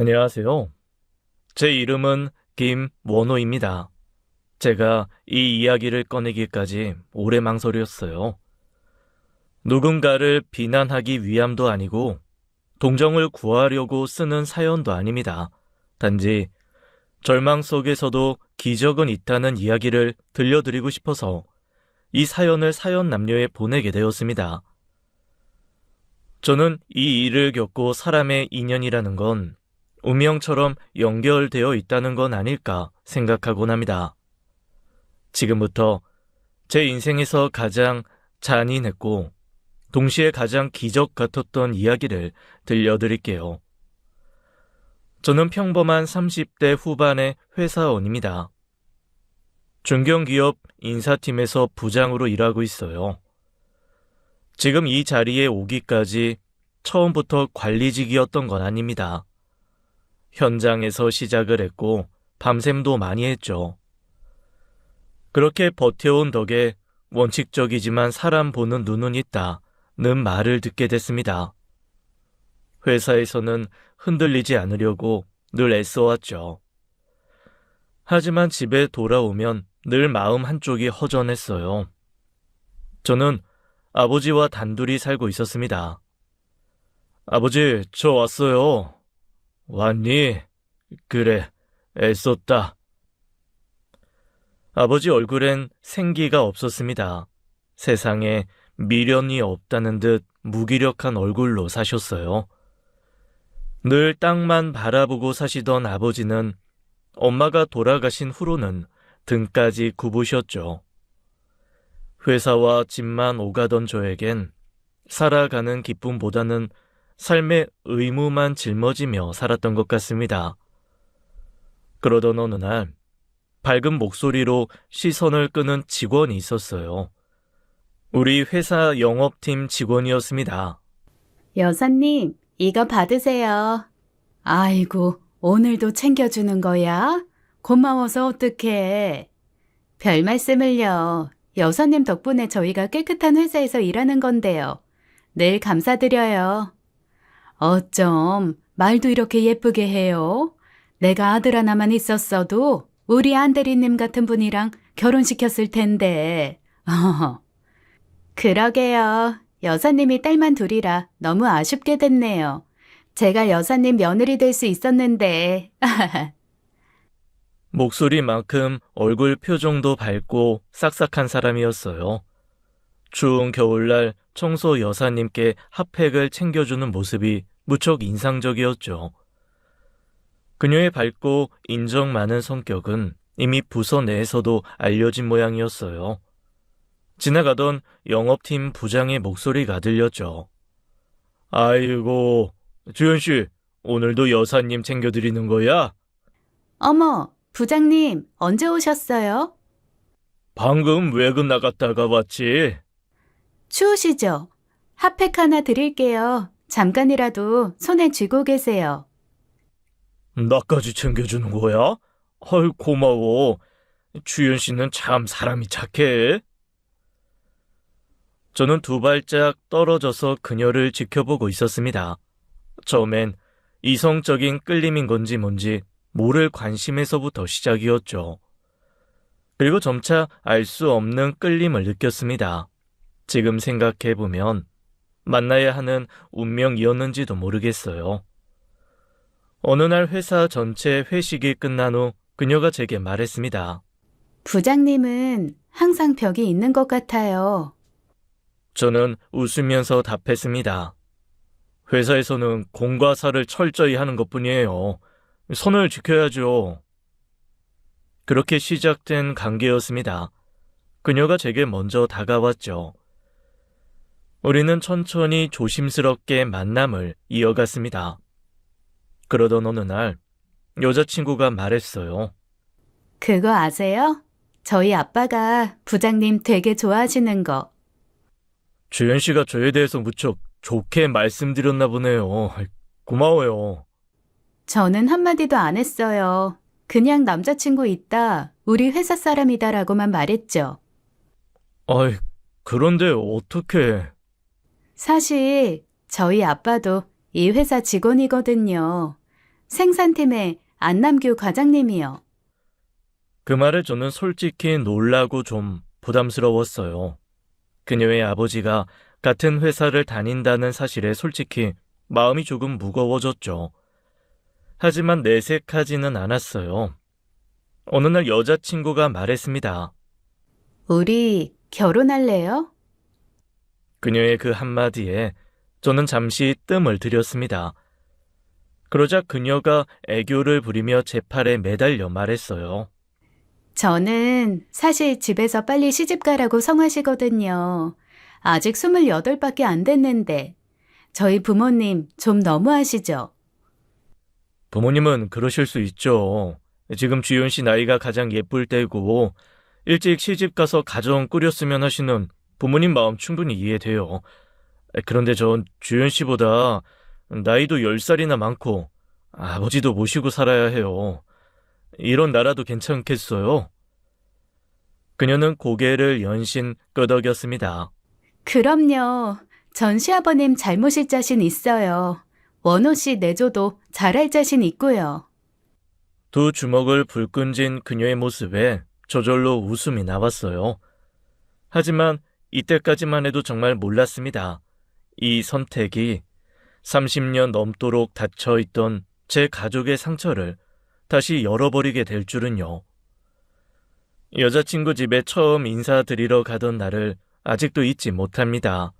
안녕하세요. 제 이름은 김원호입니다. 제가 이 이야기를 꺼내기까지 오래 망설였어요. 누군가를 비난하기 위함도 아니고 동정을 구하려고 쓰는 사연도 아닙니다. 단지 절망 속에서도 기적은 있다는 이야기를 들려드리고 싶어서 이 사연을 사연 남녀에 보내게 되었습니다. 저는 이 일을 겪고 사람의 인연이라는 건 운명처럼 연결되어 있다는 건 아닐까 생각하곤 합니다. 지금부터 제 인생에서 가장 잔인했고 동시에 가장 기적 같았던 이야기를 들려드릴게요. 저는 평범한 30대 후반의 회사원입니다. 중견기업 인사팀에서 부장으로 일하고 있어요. 지금 이 자리에 오기까지 처음부터 관리직이었던 건 아닙니다. 현장에서 시작을 했고 밤샘도 많이 했죠. 그렇게 버텨온 덕에 원칙적이지만 사람 보는 눈은 있다는 말을 듣게 됐습니다. 회사에서는 흔들리지 않으려고 늘 애써왔죠. 하지만 집에 돌아오면 늘 마음 한쪽이 허전했어요. 저는 아버지와 단둘이 살고 있었습니다. 아버지, 저 왔어요. 왔니? 그래, 애썼다. 아버지 얼굴엔 생기가 없었습니다. 세상에 미련이 없다는 듯 무기력한 얼굴로 사셨어요. 늘 땅만 바라보고 사시던 아버지는 엄마가 돌아가신 후로는 등까지 굽으셨죠. 회사와 집만 오가던 저에겐 살아가는 기쁨보다는 삶의 의무만 짊어지며 살았던 것 같습니다. 그러던 어느 날 밝은 목소리로 시선을 끄는 직원이 있었어요. 우리 회사 영업팀 직원이었습니다. 여사님, 이거 받으세요. 아이고, 오늘도 챙겨주는 거야? 고마워서 어떡해. 별 말씀을요. 여사님 덕분에 저희가 깨끗한 회사에서 일하는 건데요. 늘 감사드려요. 어쩜 말도 이렇게 예쁘게 해요? 내가 아들 하나만 있었어도 우리 안 대리님 같은 분이랑 결혼시켰을 텐데. 그러게요. 여사님이 딸만 둘이라 너무 아쉽게 됐네요. 제가 여사님 며느리 될 수 있었는데. 목소리만큼 얼굴 표정도 밝고 싹싹한 사람이었어요. 추운 겨울날 청소 여사님께 핫팩을 챙겨주는 모습이 무척 인상적이었죠. 그녀의 밝고 인정 많은 성격은 이미 부서 내에서도 알려진 모양이었어요. 지나가던 영업팀 부장의 목소리가 들렸죠. 아이고, 주연씨, 오늘도 여사님 챙겨드리는 거야? 어머, 부장님, 언제 오셨어요? 방금 외근 나갔다가 왔지. 추우시죠? 핫팩 하나 드릴게요. 잠깐이라도 손에 쥐고 계세요. 나까지 챙겨주는 거야? 헐, 고마워. 주연씨는 참 사람이 착해. 저는 두 발짝 떨어져서 그녀를 지켜보고 있었습니다. 처음엔 이성적인 끌림인 건지 뭔지 모를 관심에서부터 시작이었죠. 그리고 점차 알 수 없는 끌림을 느꼈습니다. 지금 생각해보면 만나야 하는 운명이었는지도 모르겠어요. 어느 날 회사 전체 회식이 끝난 후 그녀가 제게 말했습니다. 부장님은 항상 벽이 있는 것 같아요. 저는 웃으면서 답했습니다. 회사에서는 공과 사를 철저히 하는 것뿐이에요. 선을 지켜야죠. 그렇게 시작된 관계였습니다. 그녀가 제게 먼저 다가왔죠. 우리는 천천히 조심스럽게 만남을 이어갔습니다. 그러던 어느 날 여자친구가 말했어요. 그거 아세요? 저희 아빠가 부장님 되게 좋아하시는 거. 주연 씨가 저에 대해서 무척 좋게 말씀드렸나 보네요. 고마워요. 저는 한마디도 안 했어요. 그냥 남자친구 있다, 우리 회사 사람이다라고만 말했죠. 아이, 그런데 어떻게... 사실 저희 아빠도 이 회사 직원이거든요. 생산팀의 안남규 과장님이요. 그 말에 저는 솔직히 놀라고 좀 부담스러웠어요. 그녀의 아버지가 같은 회사를 다닌다는 사실에 솔직히 마음이 조금 무거워졌죠. 하지만 내색하지는 않았어요. 어느 날 여자친구가 말했습니다. 우리 결혼할래요? 그녀의 그 한마디에 저는 잠시 뜸을 들였습니다. 그러자 그녀가 애교를 부리며 제 팔에 매달려 말했어요. 저는 사실 집에서 빨리 시집 가라고 성하시거든요. 아직 28밖에 안 됐는데 저희 부모님 좀 너무하시죠? 부모님은 그러실 수 있죠. 지금 주연 씨 나이가 가장 예쁠 때고 일찍 시집 가서 가정 꾸렸으면 하시는 부모님 마음 충분히 이해돼요. 그런데 전 주연 씨보다 나이도 10살이나 많고 아버지도 모시고 살아야 해요. 이런 나라도 괜찮겠어요? 그녀는 고개를 연신 끄덕였습니다. 그럼요. 전 시아버님 잘 모실 자신 있어요. 원호 씨 내조도 잘할 자신 있고요. 두 주먹을 불끈쥔 그녀의 모습에 저절로 웃음이 나왔어요. 하지만 이때까지만 해도 정말 몰랐습니다. 이 선택이 30년 넘도록 닫혀있던 제 가족의 상처를 다시 열어버리게 될 줄은요. 여자친구 집에 처음 인사드리러 가던 날을 아직도 잊지 못합니다.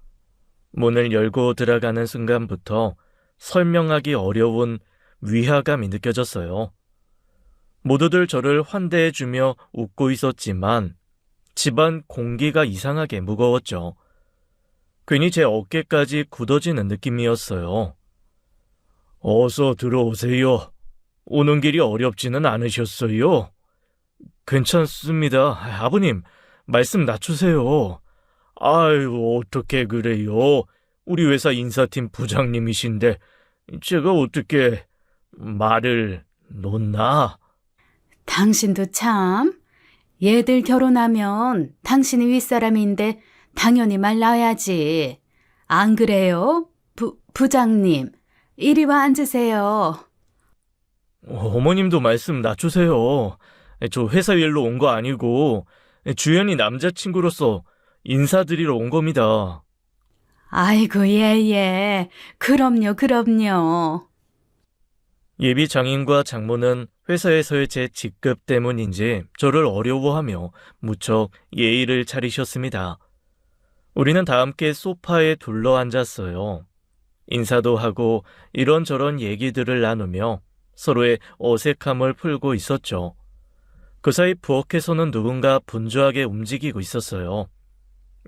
문을 열고 들어가는 순간부터 설명하기 어려운 위화감이 느껴졌어요. 모두들 저를 환대해주며 웃고 있었지만 집안 공기가 이상하게 무거웠죠. 괜히 제 어깨까지 굳어지는 느낌이었어요. 어서 들어오세요. 오는 길이 어렵지는 않으셨어요? 괜찮습니다. 아버님, 말씀 낮추세요. 아유, 어떻게 그래요? 우리 회사 인사팀 부장님이신데 제가 어떻게 말을 놓나? 당신도 참. 얘들 결혼하면 당신이 윗사람인데 당연히 말 놔야지. 안 그래요? 부장님, 이리 와 앉으세요. 어머님도 말씀 낮추세요. 저 회사 일로 온 거 아니고 주연이 남자친구로서 인사드리러 온 겁니다. 아이고, 예. 그럼요. 예비 장인과 장모는 회사에서의 제 직급 때문인지 저를 어려워하며 무척 예의를 차리셨습니다. 우리는 다 함께 소파에 둘러앉았어요. 인사도 하고 이런저런 얘기들을 나누며 서로의 어색함을 풀고 있었죠. 그 사이 부엌에서는 누군가 분주하게 움직이고 있었어요.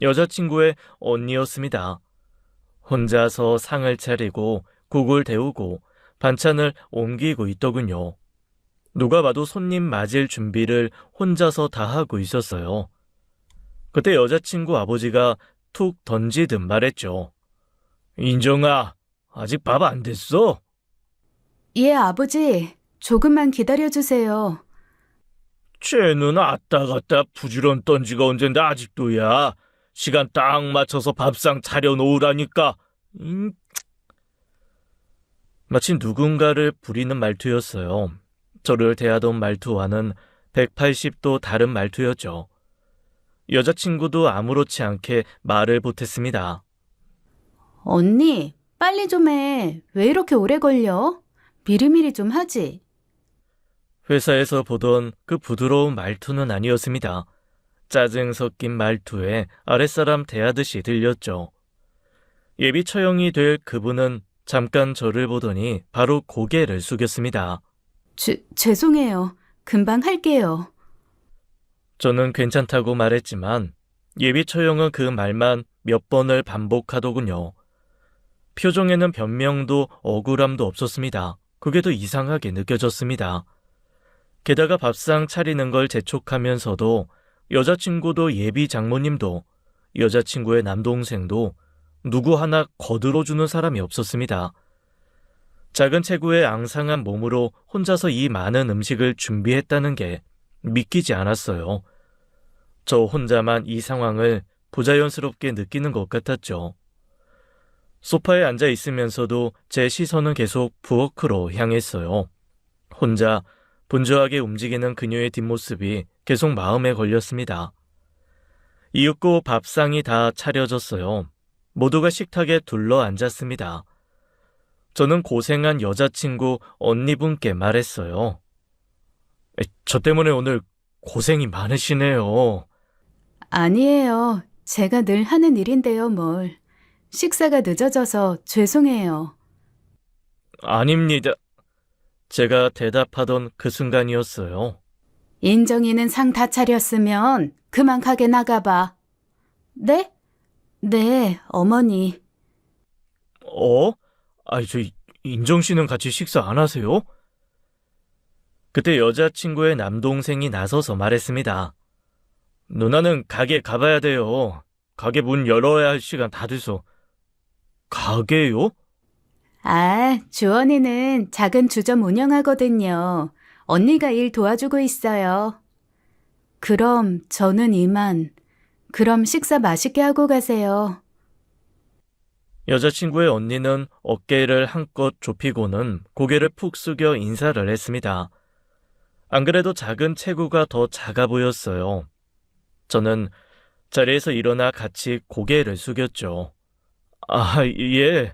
여자친구의 언니였습니다. 혼자서 상을 차리고 국을 데우고 반찬을 옮기고 있더군요. 누가 봐도 손님 맞을 준비를 혼자서 다 하고 있었어요. 그때 여자친구 아버지가 툭 던지듯 말했죠. 인정아, 아직 밥 안 됐어? 예, 아버지. 조금만 기다려주세요. 쟤는 아따 갔다 부지런던 지가 언젠데 아직도야. 시간 딱 맞춰서 밥상 차려놓으라니까. 마치 누군가를 부리는 말투였어요. 저를 대하던 말투와는 180도 다른 말투였죠. 여자친구도 아무렇지 않게 말을 보탰습니다. 언니, 빨리 좀 해. 왜 이렇게 오래 걸려? 미리미리 좀 하지. 회사에서 보던 그 부드러운 말투는 아니었습니다. 짜증 섞인 말투에 아랫사람 대하듯이 들렸죠. 예비 처형이 될 그분은 잠깐 저를 보더니 바로 고개를 숙였습니다. 죄송해요. 금방 할게요. 저는 괜찮다고 말했지만 예비 처형은 그 말만 몇 번을 반복하더군요. 표정에는 변명도 억울함도 없었습니다. 그게 더 이상하게 느껴졌습니다. 게다가 밥상 차리는 걸 재촉하면서도 여자친구도 예비 장모님도 여자친구의 남동생도 누구 하나 거들어주는 사람이 없었습니다. 작은 체구의 앙상한 몸으로 혼자서 이 많은 음식을 준비했다는 게 믿기지 않았어요. 저 혼자만 이 상황을 부자연스럽게 느끼는 것 같았죠. 소파에 앉아 있으면서도 제 시선은 계속 부엌으로 향했어요. 혼자 분주하게 움직이는 그녀의 뒷모습이 계속 마음에 걸렸습니다. 이윽고 밥상이 다 차려졌어요. 모두가 식탁에 둘러 앉았습니다. 저는 고생한 여자친구 언니분께 말했어요. 저 때문에 오늘 고생이 많으시네요. 아니에요. 제가 늘 하는 일인데요, 뭘. 식사가 늦어져서 죄송해요. 아닙니다. 제가 대답하던 그 순간이었어요. 인정이는 상 다 차렸으면 그만 가게 나가봐. 네? 네, 어머니. 저 인정 씨는 같이 식사 안 하세요? 그때 여자친구의 남동생이 나서서 말했습니다. 누나는 가게 가봐야 돼요. 가게 문 열어야 할 시간 다 돼서. 가게요? 아, 주원이는 작은 주점 운영하거든요. 언니가 일 도와주고 있어요. 그럼 저는 이만. 그럼 식사 맛있게 하고 가세요. 여자친구의 언니는 어깨를 한껏 좁히고는 고개를 푹 숙여 인사를 했습니다. 안 그래도 작은 체구가 더 작아 보였어요. 저는 자리에서 일어나 같이 고개를 숙였죠. 예.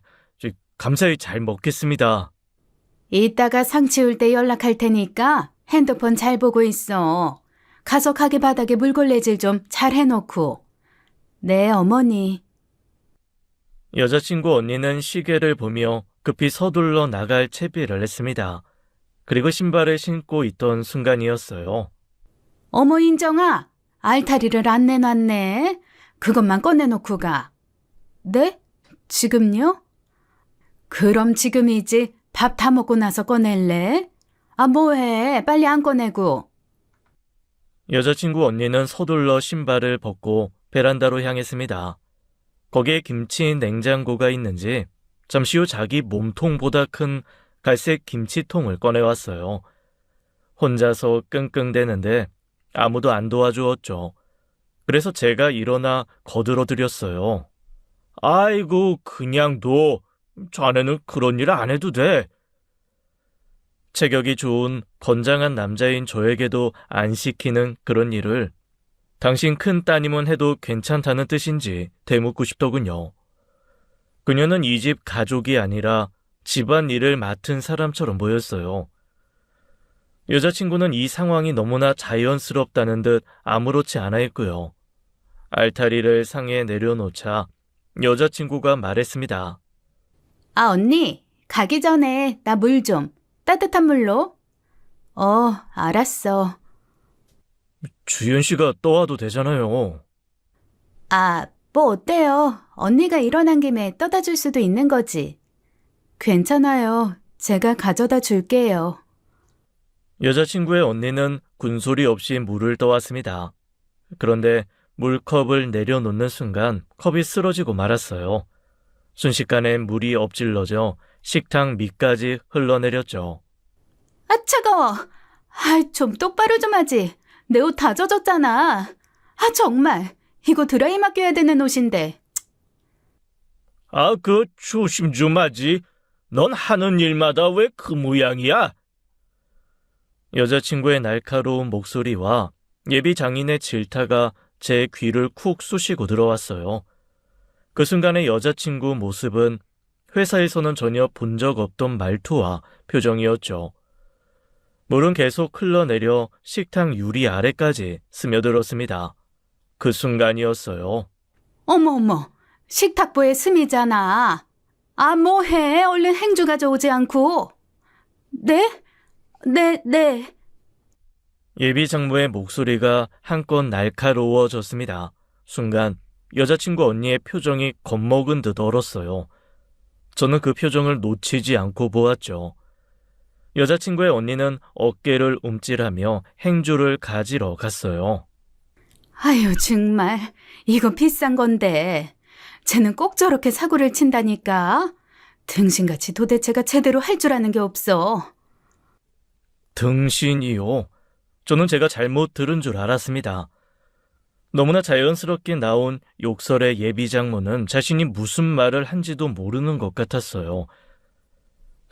감사히 잘 먹겠습니다. 이따가 상 치울 때 연락할 테니까 핸드폰 잘 보고 있어. 가서 가게 바닥에 물걸레질 좀 잘 해놓고. 네, 어머니. 여자친구 언니는 시계를 보며 급히 서둘러 나갈 채비를 했습니다. 그리고 신발을 신고 있던 순간이었어요. 어머, 인정아. 알타리를 안 내놨네. 그것만 꺼내놓고 가. 네? 지금요? 그럼 지금이지. 밥 다 먹고 나서 꺼낼래? 뭐해. 빨리 안 꺼내고. 여자친구 언니는 서둘러 신발을 벗고 베란다로 향했습니다. 거기에 김치 냉장고가 있는지 잠시 후 자기 몸통보다 큰 갈색 김치통을 꺼내왔어요. 혼자서 끙끙대는데 아무도 안 도와주었죠. 그래서 제가 일어나 거들어드렸어요. 아이고, 그냥 둬. 자네는 그런 일 안 해도 돼. 체격이 좋은 건장한 남자인 저에게도 안 시키는 그런 일을 당신 큰 따님은 해도 괜찮다는 뜻인지 되묻고 싶더군요. 그녀는 이 집 가족이 아니라 집안 일을 맡은 사람처럼 보였어요. 여자친구는 이 상황이 너무나 자연스럽다는 듯 아무렇지 않아 했고요. 알타리를 상에 내려놓자 여자친구가 말했습니다. 언니. 가기 전에 나 물 좀. 따뜻한 물로. 알았어. 주연 씨가 떠와도 되잖아요. 뭐 어때요? 언니가 일어난 김에 떠다 줄 수도 있는 거지. 괜찮아요. 제가 가져다 줄게요. 여자친구의 언니는 군소리 없이 물을 떠왔습니다. 그런데 물컵을 내려놓는 순간 컵이 쓰러지고 말았어요. 순식간에 물이 엎질러져 식탁 밑까지 흘러내렸죠. 차가워. 좀 똑바로 좀 하지. 내 옷 다 젖었잖아. 정말. 이거 드라이 맡겨야 되는 옷인데. 조심 좀 하지. 넌 하는 일마다 왜 그 모양이야? 여자친구의 날카로운 목소리와 예비 장인의 질타가 제 귀를 쿡 쑤시고 들어왔어요. 그 순간의 여자친구 모습은 회사에서는 전혀 본 적 없던 말투와 표정이었죠. 물은 계속 흘러내려 식탁 유리 아래까지 스며들었습니다. 그 순간이었어요. 어머. 식탁보에 스미잖아. 뭐해. 얼른 행주 가져오지 않고. 네? 네. 예비 장모의 목소리가 한껏 날카로워졌습니다. 순간 여자친구 언니의 표정이 겁먹은 듯 얼었어요. 저는 그 표정을 놓치지 않고 보았죠. 여자친구의 언니는 어깨를 움찔하며 행주를 가지러 갔어요. 정말. 이거 비싼 건데. 쟤는 꼭 저렇게 사고를 친다니까. 등신같이 도대체가 제대로 할 줄 아는 게 없어. 등신이요? 저는 제가 잘못 들은 줄 알았습니다. 너무나 자연스럽게 나온 욕설의 예비 장모는 자신이 무슨 말을 한지도 모르는 것 같았어요.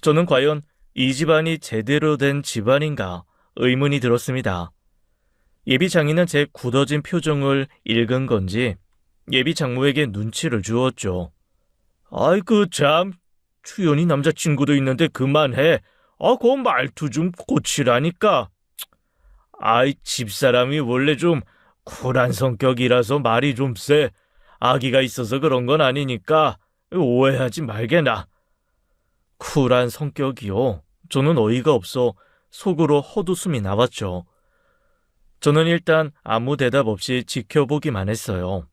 저는 과연 이 집안이 제대로 된 집안인가 의문이 들었습니다. 예비 장인은 제 굳어진 표정을 읽은 건지 예비 장모에게 눈치를 주었죠. 아이고 참, 주연이 남자친구도 있는데 그만해. 그 말투 좀 고치라니까. 아이, 집사람이 원래 좀 쿨한 성격이라서 말이 좀 세. 아기가 있어서 그런 건 아니니까 오해하지 말게나. 쿨한 성격이요? 저는 어이가 없어 속으로 헛웃음이 나왔죠. 저는 일단 아무 대답 없이 지켜보기만 했어요.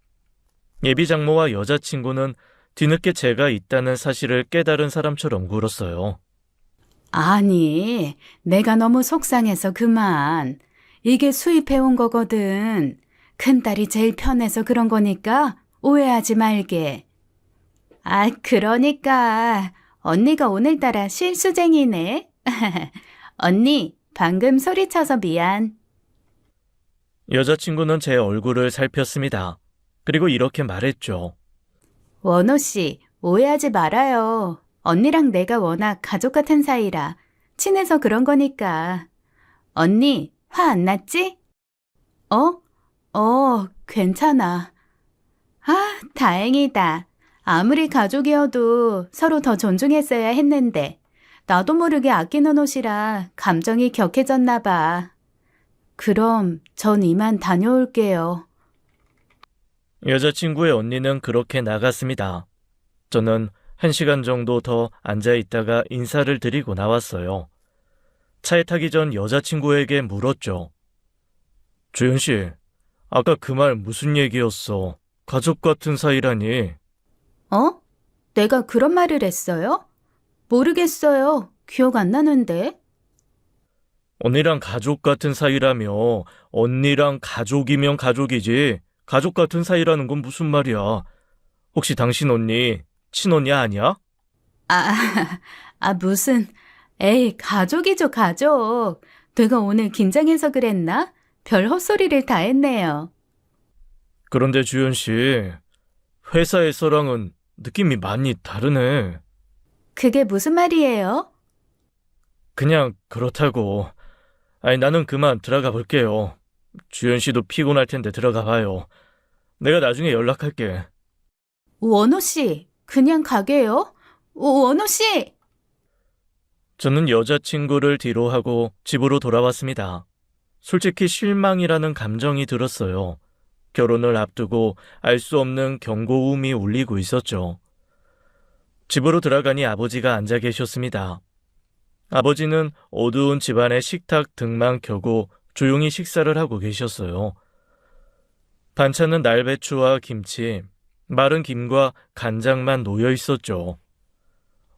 예비 장모와 여자친구는 뒤늦게 제가 있다는 사실을 깨달은 사람처럼 굴었어요. 아니, 내가 너무 속상해서 그만. 이게 수입해온 거거든. 큰딸이 제일 편해서 그런 거니까 오해하지 말게. 아, 그러니까 언니가 오늘따라 실수쟁이네. 언니, 방금 소리쳐서 미안. 여자친구는 제 얼굴을 살폈습니다. 그리고 이렇게 말했죠. 원호 씨, 오해하지 말아요. 언니랑 내가 워낙 가족 같은 사이라 친해서 그런 거니까. 언니, 화 안 났지? 괜찮아. 아, 다행이다. 아무리 가족이어도 서로 더 존중했어야 했는데 나도 모르게 아끼는 옷이라 감정이 격해졌나 봐. 그럼 전 이만 다녀올게요. 여자친구의 언니는 그렇게 나갔습니다. 저는 1시간 정도 더 앉아있다가 인사를 드리고 나왔어요. 차에 타기 전 여자친구에게 물었죠. 주연씨, 아까 그 말 무슨 얘기였어? 가족 같은 사이라니. 어? 내가 그런 말을 했어요? 모르겠어요. 기억 안 나는데. 언니랑 가족 같은 사이라며. 언니랑 가족이면 가족이지. 가족 같은 사이라는 건 무슨 말이야? 혹시 당신 언니 친언니 아니야? 무슨. 에이, 가족이죠, 가족. 내가 오늘 긴장해서 그랬나? 별 헛소리를 다 했네요. 그런데 주연씨, 회사에서랑은 느낌이 많이 다르네. 그게 무슨 말이에요? 그냥 그렇다고. 아니, 나는 그만 들어가 볼게요. 주연씨도 피곤할 텐데 들어가 봐요. 내가 나중에 연락할게. 원호 씨, 그냥 가게요? 원호 씨! 저는 여자친구를 뒤로 하고 집으로 돌아왔습니다. 솔직히 실망이라는 감정이 들었어요. 결혼을 앞두고 알 수 없는 경고음이 울리고 있었죠. 집으로 들어가니 아버지가 앉아 계셨습니다. 아버지는 어두운 집안의 식탁 등만 켜고 조용히 식사를 하고 계셨어요. 반찬은 날배추와 김치, 마른 김과 간장만 놓여 있었죠.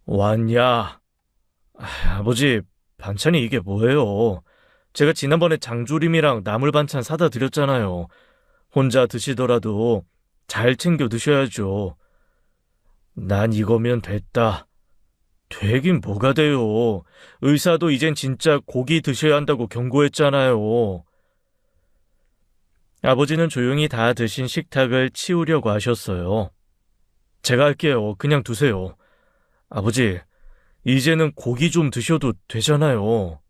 왔냐? 아버지, 반찬이 이게 뭐예요? 제가 지난번에 장조림이랑 나물 반찬 사다 드렸잖아요. 혼자 드시더라도 잘 챙겨 드셔야죠. 난 이거면 됐다. 되긴 뭐가 돼요. 의사도 이젠 진짜 고기 드셔야 한다고 경고했잖아요. 아버지는 조용히 다 드신 식탁을 치우려고 하셨어요. 제가 할게요. 그냥 두세요. 아버지, 이제는 고기 좀 드셔도 되잖아요.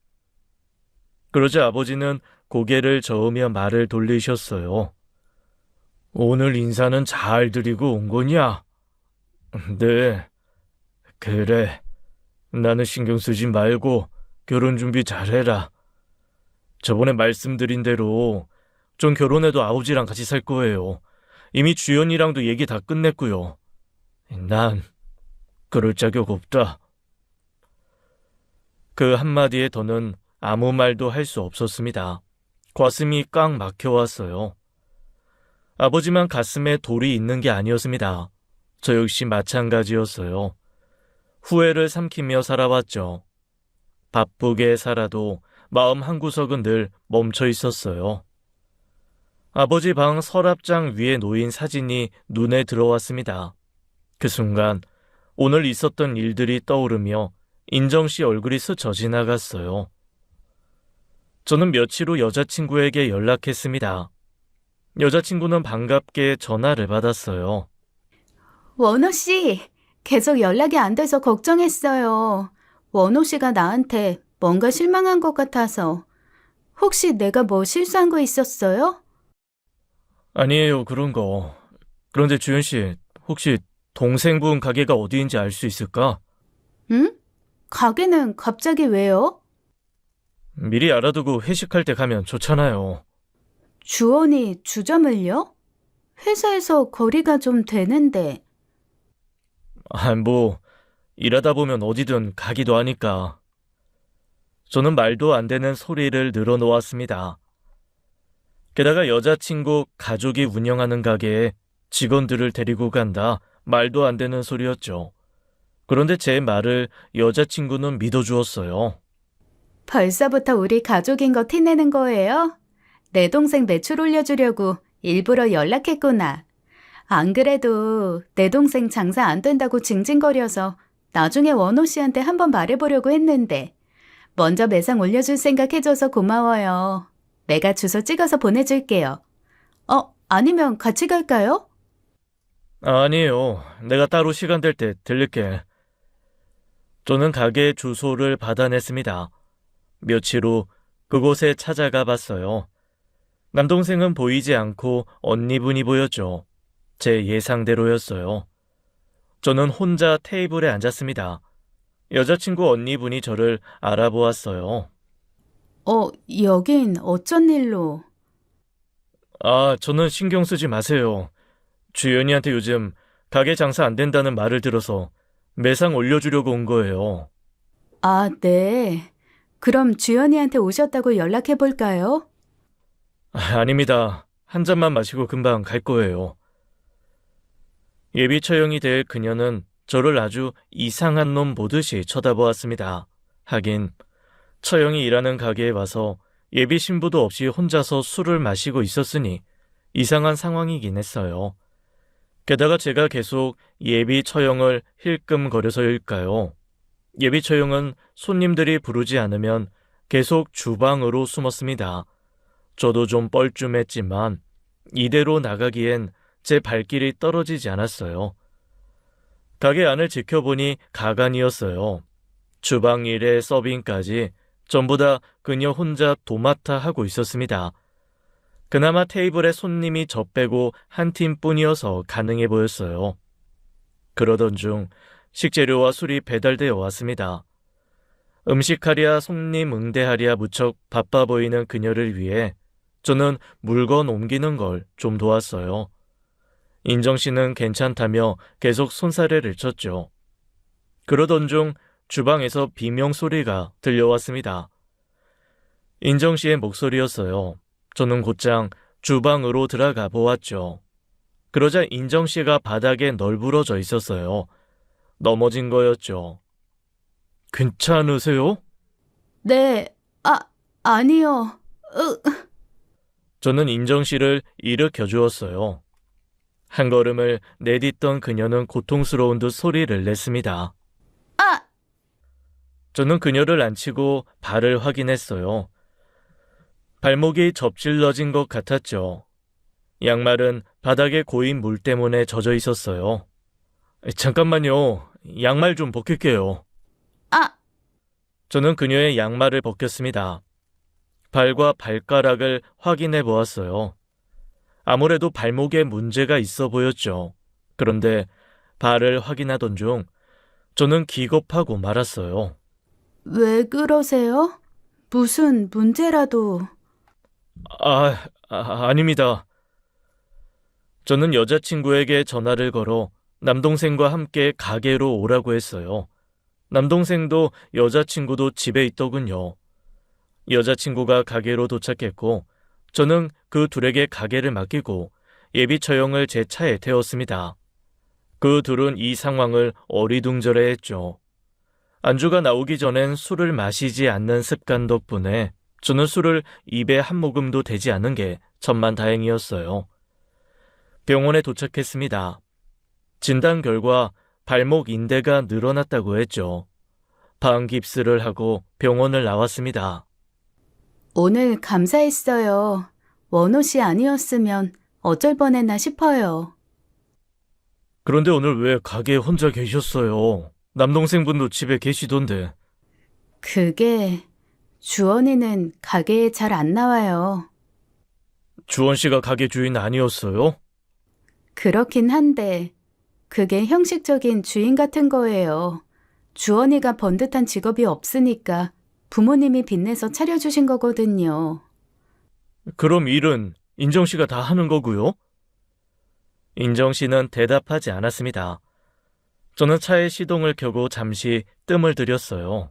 그러자 아버지는 고개를 저으며 말을 돌리셨어요. 오늘 인사는 잘 드리고 온 거냐? 네, 그래. 나는 신경 쓰지 말고 결혼 준비 잘해라. 저번에 말씀드린 대로 전 결혼해도 아버지랑 같이 살 거예요. 이미 주연이랑도 얘기 다 끝냈고요. 난 그럴 자격 없다. 그 한마디에 더는 아무 말도 할 수 없었습니다. 가슴이 꽉 막혀왔어요. 아버지만 가슴에 돌이 있는 게 아니었습니다. 저 역시 마찬가지였어요. 후회를 삼키며 살아왔죠. 바쁘게 살아도 마음 한구석은 늘 멈춰 있었어요. 아버지 방 서랍장 위에 놓인 사진이 눈에 들어왔습니다. 그 순간 오늘 있었던 일들이 떠오르며 인정 씨 얼굴이 스쳐 지나갔어요. 저는 며칠 후 여자친구에게 연락했습니다. 여자친구는 반갑게 전화를 받았어요. 원호 씨, 계속 연락이 안 돼서 걱정했어요. 원호 씨가 나한테 뭔가 실망한 것 같아서. 혹시 내가 뭐 실수한 거 있었어요? 아니에요, 그런 거. 그런데 주연 씨, 혹시 동생분 가게가 어디인지 알 수 있을까? 응? 가게는 갑자기 왜요? 미리 알아두고 회식할 때 가면 좋잖아요. 주원이 주점을요? 회사에서 거리가 좀 되는데. 뭐, 일하다 보면 어디든 가기도 하니까. 저는 말도 안 되는 소리를 늘어놓았습니다. 게다가 여자친구 가족이 운영하는 가게에 직원들을 데리고 간다. 말도 안 되는 소리였죠. 그런데 제 말을 여자친구는 믿어주었어요. 벌써부터 우리 가족인 거 티내는 거예요? 내 동생 매출 올려주려고 일부러 연락했구나. 안 그래도 내 동생 장사 안 된다고 징징거려서 나중에 원호 씨한테 한번 말해보려고 했는데 먼저 매상 올려줄 생각 해줘서 고마워요. 내가 주소 찍어서 보내줄게요. 아니면 같이 갈까요? 아니에요. 내가 따로 시간 될 때 들릴게. 저는 가게 주소를 받아냈습니다. 며칠 후 그곳에 찾아가 봤어요. 남동생은 보이지 않고 언니분이 보였죠. 제 예상대로였어요. 저는 혼자 테이블에 앉았습니다. 여자친구 언니분이 저를 알아보았어요. 여긴 어쩐 일로? 저는 신경 쓰지 마세요. 주연이한테 요즘 가게 장사 안 된다는 말을 들어서 매상 올려주려고 온 거예요. 아, 네. 그럼 주연이한테 오셨다고 연락해볼까요? 아닙니다. 한 잔만 마시고 금방 갈 거예요. 예비 처형이 될 그녀는 저를 아주 이상한 놈 보듯이 쳐다보았습니다. 하긴 처형이 일하는 가게에 와서 예비 신부도 없이 혼자서 술을 마시고 있었으니 이상한 상황이긴 했어요. 게다가 제가 계속 예비 처형을 힐끔거려서일까요? 예비 처형은 손님들이 부르지 않으면 계속 주방으로 숨었습니다. 저도 좀 뻘쭘했지만 이대로 나가기엔 제 발길이 떨어지지 않았어요. 가게 안을 지켜보니 가관이었어요. 주방 일에 서빙까지 전부 다 그녀 혼자 도맡아 하고 있었습니다. 그나마 테이블에 손님이 저 빼고 한 팀뿐이어서 가능해 보였어요. 그러던 중 식재료와 술이 배달되어 왔습니다. 음식하랴 손님 응대하랴 무척 바빠 보이는 그녀를 위해 저는 물건 옮기는 걸 좀 도왔어요. 인정 씨는 괜찮다며 계속 손사래를 쳤죠. 그러던 중 주방에서 비명 소리가 들려왔습니다. 인정 씨의 목소리였어요. 저는 곧장 주방으로 들어가 보았죠. 그러자 인정 씨가 바닥에 널브러져 있었어요. 넘어진 거였죠. 괜찮으세요? 네, 아니요. 저는 인정 씨를 일으켜 주었어요. 한 걸음을 내딛던 그녀는 고통스러운 듯 소리를 냈습니다. 아! 저는 그녀를 앉히고 발을 확인했어요. 발목이 접질러진 것 같았죠. 양말은 바닥에 고인 물 때문에 젖어 있었어요. 잠깐만요. 양말 좀 벗길게요. 아! 저는 그녀의 양말을 벗겼습니다. 발과 발가락을 확인해 보았어요. 아무래도 발목에 문제가 있어 보였죠. 그런데 발을 확인하던 중 저는 기겁하고 말았어요. 왜 그러세요? 무슨 문제라도. 아닙니다. 저는 여자친구에게 전화를 걸어 남동생과 함께 가게로 오라고 했어요. 남동생도 여자친구도 집에 있더군요. 여자친구가 가게로 도착했고 저는 그 둘에게 가게를 맡기고 예비 처형을 제 차에 태웠습니다. 그 둘은 이 상황을 어리둥절해했죠. 안주가 나오기 전엔 술을 마시지 않는 습관 덕분에 저는 술을 입에 한 모금도 대지 않은 게 천만다행이었어요. 병원에 도착했습니다. 진단 결과 발목 인대가 늘어났다고 했죠. 방깁스를 하고 병원을 나왔습니다. 오늘 감사했어요. 원호 씨 아니었으면 어쩔 뻔했나 싶어요. 그런데 오늘 왜 가게에 혼자 계셨어요? 남동생분도 집에 계시던데. 그게 주원이는 가게에 잘 안 나와요. 주원 씨가 가게 주인 아니었어요? 그렇긴 한데 그게 형식적인 주인 같은 거예요. 주원이가 번듯한 직업이 없으니까 부모님이 빚내서 차려주신 거거든요. 그럼 일은 인정 씨가 다 하는 거고요? 인정 씨는 대답하지 않았습니다. 저는 차에 시동을 켜고 잠시 뜸을 들였어요.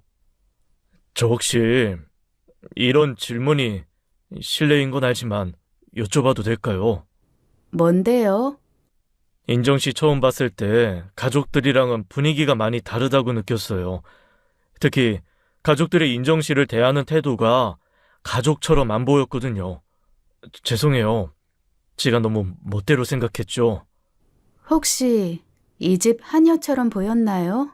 저 혹시 이런 질문이 실례인 건 알지만 여쭤봐도 될까요? 뭔데요? 인정 씨 처음 봤을 때 가족들이랑은 분위기가 많이 다르다고 느꼈어요. 특히 가족들이 인정 씨를 대하는 태도가 가족처럼 안 보였거든요. 죄송해요. 제가 너무 멋대로 생각했죠. 혹시 이 집 하녀처럼 보였나요?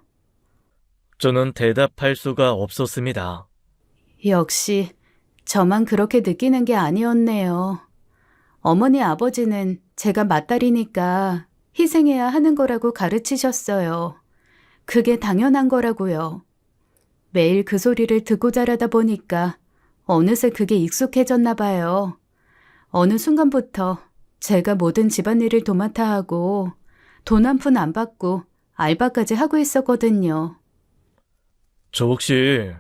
저는 대답할 수가 없었습니다. 역시 저만 그렇게 느끼는 게 아니었네요. 어머니 아버지는 제가 맏딸이니까 희생해야 하는 거라고 가르치셨어요. 그게 당연한 거라고요. 매일 그 소리를 듣고 자라다 보니까 어느새 그게 익숙해졌나 봐요. 어느 순간부터 제가 모든 집안일을 도맡아 하고 돈 한 푼 안 받고 알바까지 하고 있었거든요. 저 혹시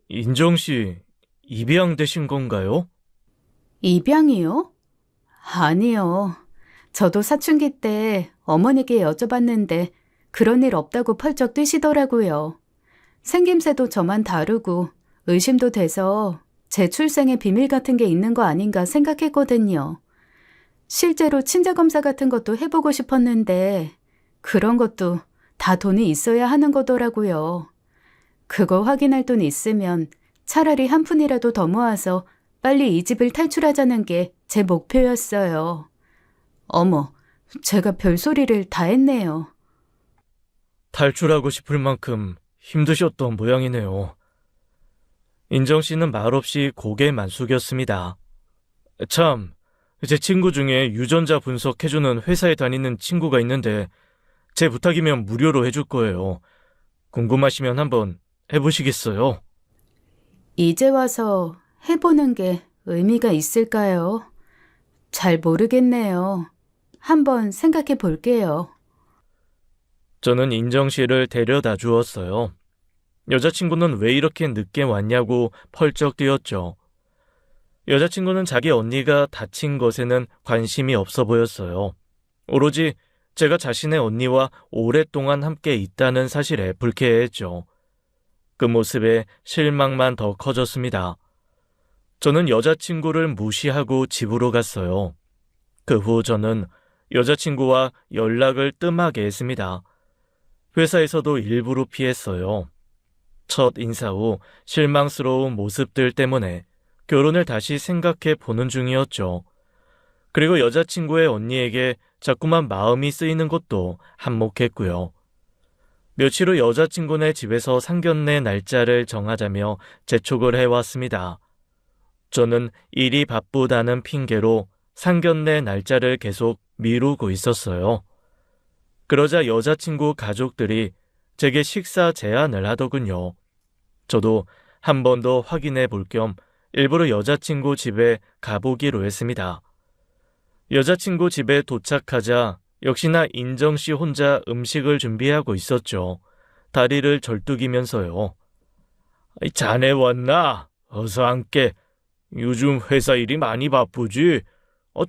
인정 씨 입양 되신 건가요? 입양이요? 아니요. 저도 사춘기 때 어머니께 여쭤봤는데 그런 일 없다고 펄쩍 뛰시더라고요. 생김새도 저만 다르고 의심도 돼서 제 출생의 비밀 같은 게 있는 거 아닌가 생각했거든요. 실제로 친자검사 같은 것도 해보고 싶었는데 그런 것도 다 돈이 있어야 하는 거더라고요. 그거 확인할 돈 있으면 차라리 한 푼이라도 더 모아서 빨리 이 집을 탈출하자는 게 제 목표였어요. 어머, 제가 별소리를 다 했네요. 탈출하고 싶을 만큼 힘드셨던 모양이네요. 인정 씨는 말없이 고개만 숙였습니다. 참, 제 친구 중에 유전자 분석해주는 회사에 다니는 친구가 있는데 제 부탁이면 무료로 해줄 거예요. 궁금하시면 한번 해보시겠어요? 이제 와서 해보는 게 의미가 있을까요? 잘 모르겠네요. 한번 생각해 볼게요. 저는 인정 씨를 데려다 주었어요. 여자친구는 왜 이렇게 늦게 왔냐고 펄쩍 뛰었죠. 여자친구는 자기 언니가 다친 것에는 관심이 없어 보였어요. 오로지 제가 자신의 언니와 오랫동안 함께 있다는 사실에 불쾌해했죠. 그 모습에 실망만 더 커졌습니다. 저는 여자친구를 무시하고 집으로 갔어요. 그 후 저는 여자친구와 연락을 뜸하게 했습니다. 회사에서도 일부러 피했어요. 첫 인사 후 실망스러운 모습들 때문에 결혼을 다시 생각해 보는 중이었죠. 그리고 여자친구의 언니에게 자꾸만 마음이 쓰이는 것도 한몫했고요. 며칠 후 여자친구네 집에서 상견례 날짜를 정하자며 재촉을 해왔습니다. 저는 일이 바쁘다는 핑계로 상견례 날짜를 계속 미루고 있었어요. 그러자 여자친구 가족들이 제게 식사 제안을 하더군요. 저도 한 번 더 확인해 볼 겸 일부러 여자친구 집에 가보기로 했습니다. 여자친구 집에 도착하자 역시나 인정 씨 혼자 음식을 준비하고 있었죠. 다리를 절뚝이면서요. 자네 왔나? 어서 앉게. 요즘 회사 일이 많이 바쁘지?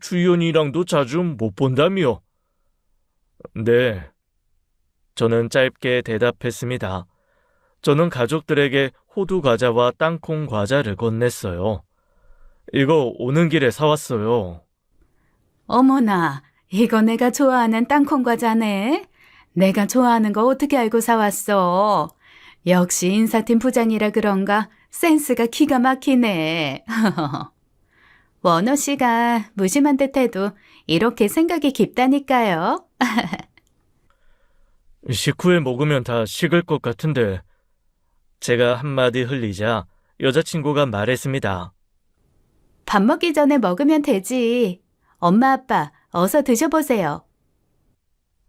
주연이랑도 자주 못 본다며. 네. 저는 짧게 대답했습니다. 저는 가족들에게 호두 과자와 땅콩 과자를 건넸어요. 이거 오는 길에 사왔어요. 어머나, 이거 내가 좋아하는 땅콩 과자네. 내가 좋아하는 거 어떻게 알고 사왔어? 역시 인사팀 부장이라 그런가 센스가 기가 막히네. 원호 씨가 무심한 듯해도 이렇게 생각이 깊다니까요. 식후에 먹으면 다 식을 것 같은데. 제가 한마디 흘리자 여자친구가 말했습니다. 밥 먹기 전에 먹으면 되지. 엄마 아빠 어서 드셔보세요.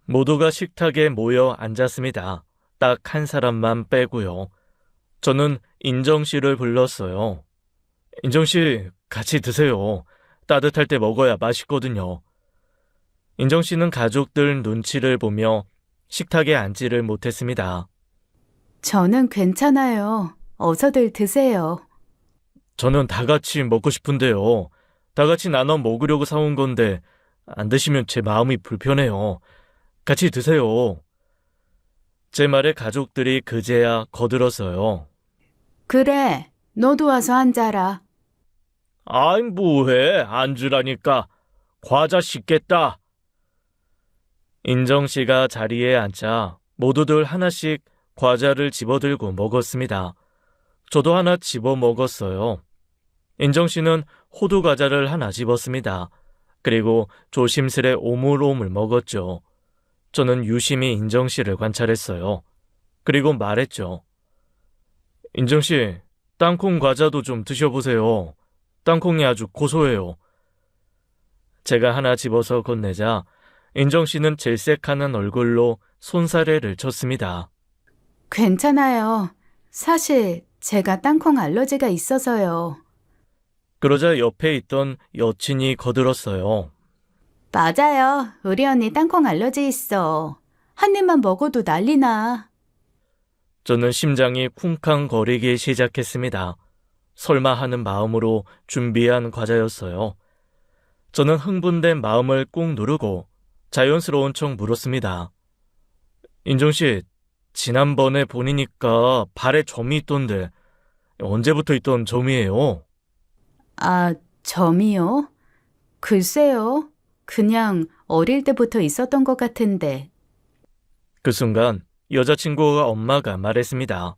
모두가 식탁에 모여 앉았습니다. 딱 한 사람만 빼고요. 저는 인정 씨를 불렀어요. 인정 씨, 같이 드세요. 따뜻할 때 먹어야 맛있거든요. 인정 씨는 가족들 눈치를 보며 식탁에 앉지를 못했습니다. 저는 괜찮아요. 어서들 드세요. 저는 다 같이 먹고 싶은데요. 다 같이 나눠 먹으려고 사온 건데 안 드시면 제 마음이 불편해요. 같이 드세요. 제 말에 가족들이 그제야 거들었어요. 그래, 너도 와서 앉아라. 아이 뭐해, 앉으라니까. 과자 씻겠다. 인정 씨가 자리에 앉자 모두들 하나씩 과자를 집어들고 먹었습니다. 저도 하나 집어 먹었어요. 인정 씨는 호두 과자를 하나 집었습니다. 그리고 조심스레 오물오물 먹었죠. 저는 유심히 인정 씨를 관찰했어요. 그리고 말했죠. 인정 씨, 땅콩 과자도 좀 드셔보세요. 땅콩이 아주 고소해요. 제가 하나 집어서 건네자 인정 씨는 질색하는 얼굴로 손사래를 쳤습니다. 괜찮아요. 사실 제가 땅콩 알러지가 있어서요. 그러자 옆에 있던 여친이 거들었어요. 맞아요. 우리 언니 땅콩 알러지 있어. 한 입만 먹어도 난리나. 저는 심장이 쿵쾅거리기 시작했습니다. 설마 하는 마음으로 준비한 과자였어요. 저는 흥분된 마음을 꾹 누르고 자연스러운 척 물었습니다. 인정씨, 지난번에 보니까 발에 점이 있던데 언제부터 있던 점이에요? 아, 점이요? 글쎄요. 그냥 어릴 때부터 있었던 것 같은데. 그 순간 여자친구가 엄마가 말했습니다.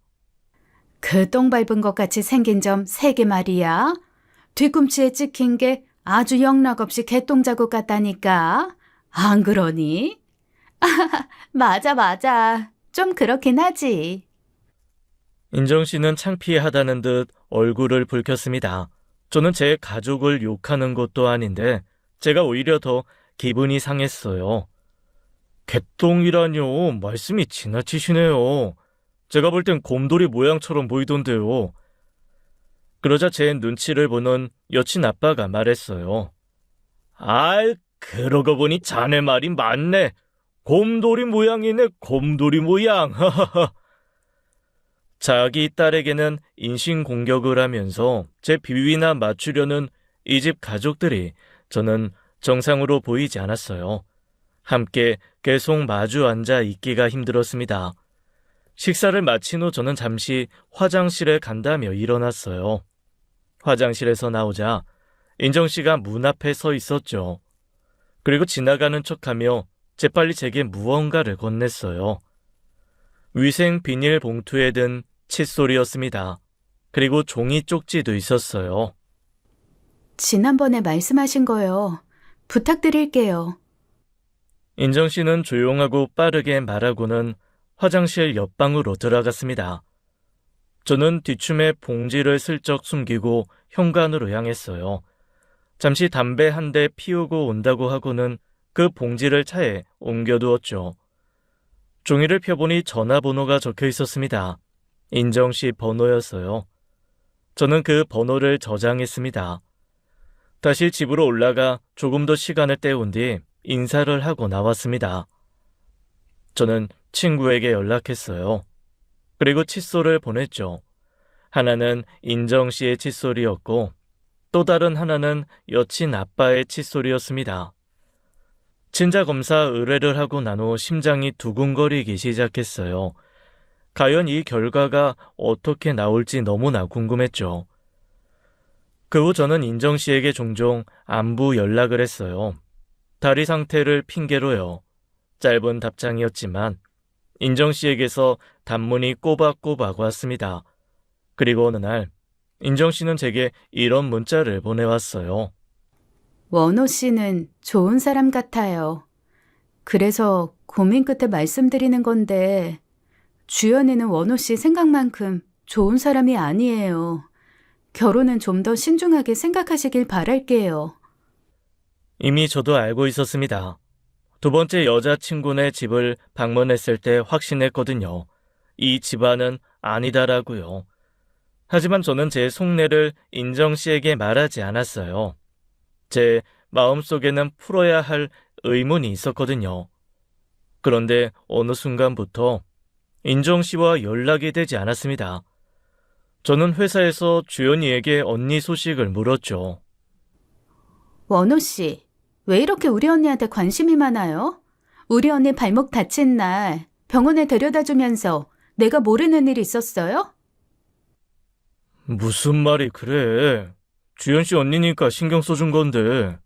그 똥 밟은 것 같이 생긴 점 3개 말이야. 뒤꿈치에 찍힌 게 아주 영락없이 개똥 자국 같다니까. 안 그러니? 맞아, 맞아. 좀 그렇긴 하지. 인정씨는 창피하다는 듯 얼굴을 붉혔습니다. 저는 제 가족을 욕하는 것도 아닌데 제가 오히려 더 기분이 상했어요. 개똥이라뇨. 말씀이 지나치시네요. 제가 볼 땐 곰돌이 모양처럼 보이던데요. 그러자 제 눈치를 보는 여친 아빠가 말했어요. 아이, 그러고 보니 자네 말이 맞네. 곰돌이 모양이네, 곰돌이 모양. 자기 딸에게는 인신공격을 하면서 제 비위나 맞추려는 이 집 가족들이 저는 정상으로 보이지 않았어요. 함께 계속 마주 앉아 있기가 힘들었습니다. 식사를 마친 후 저는 잠시 화장실에 간다며 일어났어요. 화장실에서 나오자 인정씨가 문 앞에 서 있었죠. 그리고 지나가는 척하며 재빨리 제게 무언가를 건넸어요. 위생 비닐 봉투에 든 칫솔이었습니다. 그리고 종이 쪽지도 있었어요. 지난번에 말씀하신 거요. 부탁드릴게요. 인정씨는 조용하고 빠르게 말하고는 화장실 옆방으로 들어갔습니다. 저는 뒷춤에 봉지를 슬쩍 숨기고 현관으로 향했어요. 잠시 담배 한 대 피우고 온다고 하고는 그 봉지를 차에 옮겨두었죠. 종이를 펴보니 전화번호가 적혀 있었습니다. 인정씨 번호였어요. 저는 그 번호를 저장했습니다. 다시 집으로 올라가 조금 더 시간을 때운 뒤 인사를 하고 나왔습니다. 저는 친구에게 연락했어요. 그리고 칫솔을 보냈죠. 하나는 인정씨의 칫솔이었고 또 다른 하나는 여친 아빠의 칫솔이었습니다. 친자 검사 의뢰를 하고 난 후 심장이 두근거리기 시작했어요. 과연 이 결과가 어떻게 나올지 너무나 궁금했죠. 그 후 저는 인정씨에게 종종 안부 연락을 했어요. 다리 상태를 핑계로요. 짧은 답장이었지만 인정씨에게서 단문이 꼬박꼬박 왔습니다. 그리고 어느 날 인정씨는 제게 이런 문자를 보내왔어요. 원호 씨는 좋은 사람 같아요. 그래서 고민 끝에 말씀드리는 건데 주연이는 원호 씨 생각만큼 좋은 사람이 아니에요. 결혼은 좀 더 신중하게 생각하시길 바랄게요. 이미 저도 알고 있었습니다. 두 번째 여자친구네 집을 방문했을 때 확신했거든요. 이 집안은 아니다라고요. 하지만 저는 제 속내를 인정 씨에게 말하지 않았어요. 제 마음속에는 풀어야 할 의문이 있었거든요. 그런데 어느 순간부터 인정 씨와 연락이 되지 않았습니다. 저는 회사에서 주연이에게 언니 소식을 물었죠. 원호 씨, 왜 이렇게 우리 언니한테 관심이 많아요? 우리 언니 발목 다친 날 병원에 데려다 주면서 내가 모르는 일 있었어요? 무슨 말이 그래? 주연 씨 언니니까 신경 써준 건데.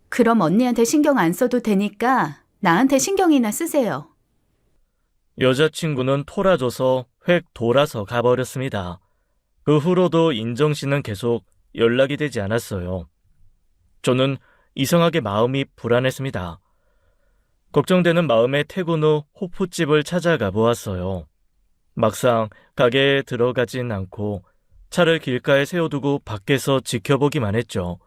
그럼 언니한테 신경 안 써도 되니까 나한테 신경이나 쓰세요. 여자친구는 토라져서 획 돌아서 가버렸습니다. 그 후로도 인정 씨는 계속 연락이 되지 않았어요. 저는 이상하게 마음이 불안했습니다. 걱정되는 마음에 퇴근 후 호프집을 찾아가 보았어요. 막상 가게에 들어가진 않고 차를 길가에 세워두고 밖에서 지켜보기만 했죠.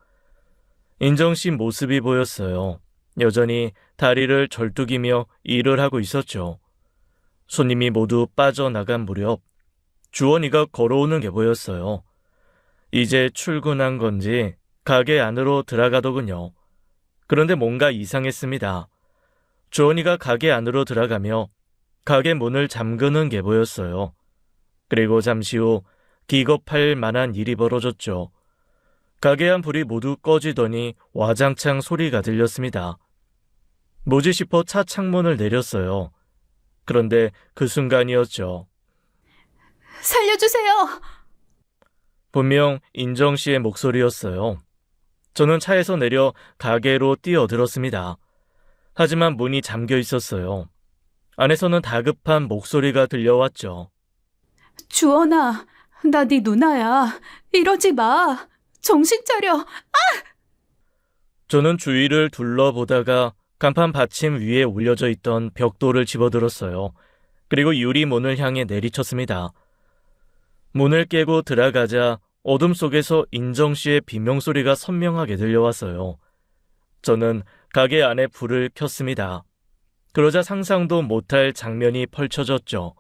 인정 씨 모습이 보였어요. 여전히 다리를 절뚝이며 일을 하고 있었죠. 손님이 모두 빠져나간 무렵 주원이가 걸어오는 게 보였어요. 이제 출근한 건지 가게 안으로 들어가더군요. 그런데 뭔가 이상했습니다. 주원이가 가게 안으로 들어가며 가게 문을 잠그는 게 보였어요. 그리고 잠시 후 기겁할 만한 일이 벌어졌죠. 가게 안 불이 모두 꺼지더니 와장창 소리가 들렸습니다. 뭐지 싶어 차 창문을 내렸어요. 그런데 그 순간이었죠. 살려주세요! 분명 인정 씨의 목소리였어요. 저는 차에서 내려 가게로 뛰어들었습니다. 하지만 문이 잠겨 있었어요. 안에서는 다급한 목소리가 들려왔죠. 주원아, 나 네 누나야. 이러지 마. 정신 차려. 저는 주위를 둘러보다가 간판 받침 위에 올려져 있던 벽돌을 집어들었어요. 그리고 유리문을 향해 내리쳤습니다. 문을 깨고 들어가자 어둠 속에서 인정 씨의 비명소리가 선명하게 들려왔어요. 저는 가게 안에 불을 켰습니다. 그러자 상상도 못할 장면이 펼쳐졌죠.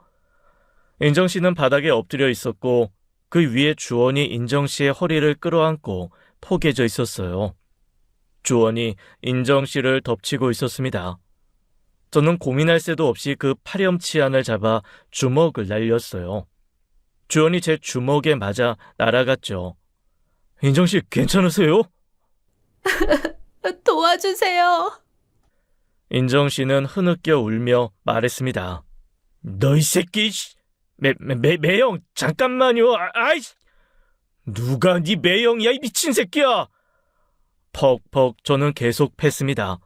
인정 씨는 바닥에 엎드려 있었고 그 위에 주원이 인정 씨의 허리를 끌어안고 포개져 있었어요. 주원이 인정 씨를 덮치고 있었습니다. 저는 고민할 새도 없이 그 파렴치 안을 잡아 주먹을 날렸어요. 주원이 제 주먹에 맞아 날아갔죠. 인정 씨 괜찮으세요? 도와주세요. 인정 씨는 흐느껴 울며 말했습니다. 너 이 새끼, 매형 잠깐만요. 아이씨, 누가 네 매형이야 이 미친 새끼야. 퍽퍽 저는 계속 팼습니다.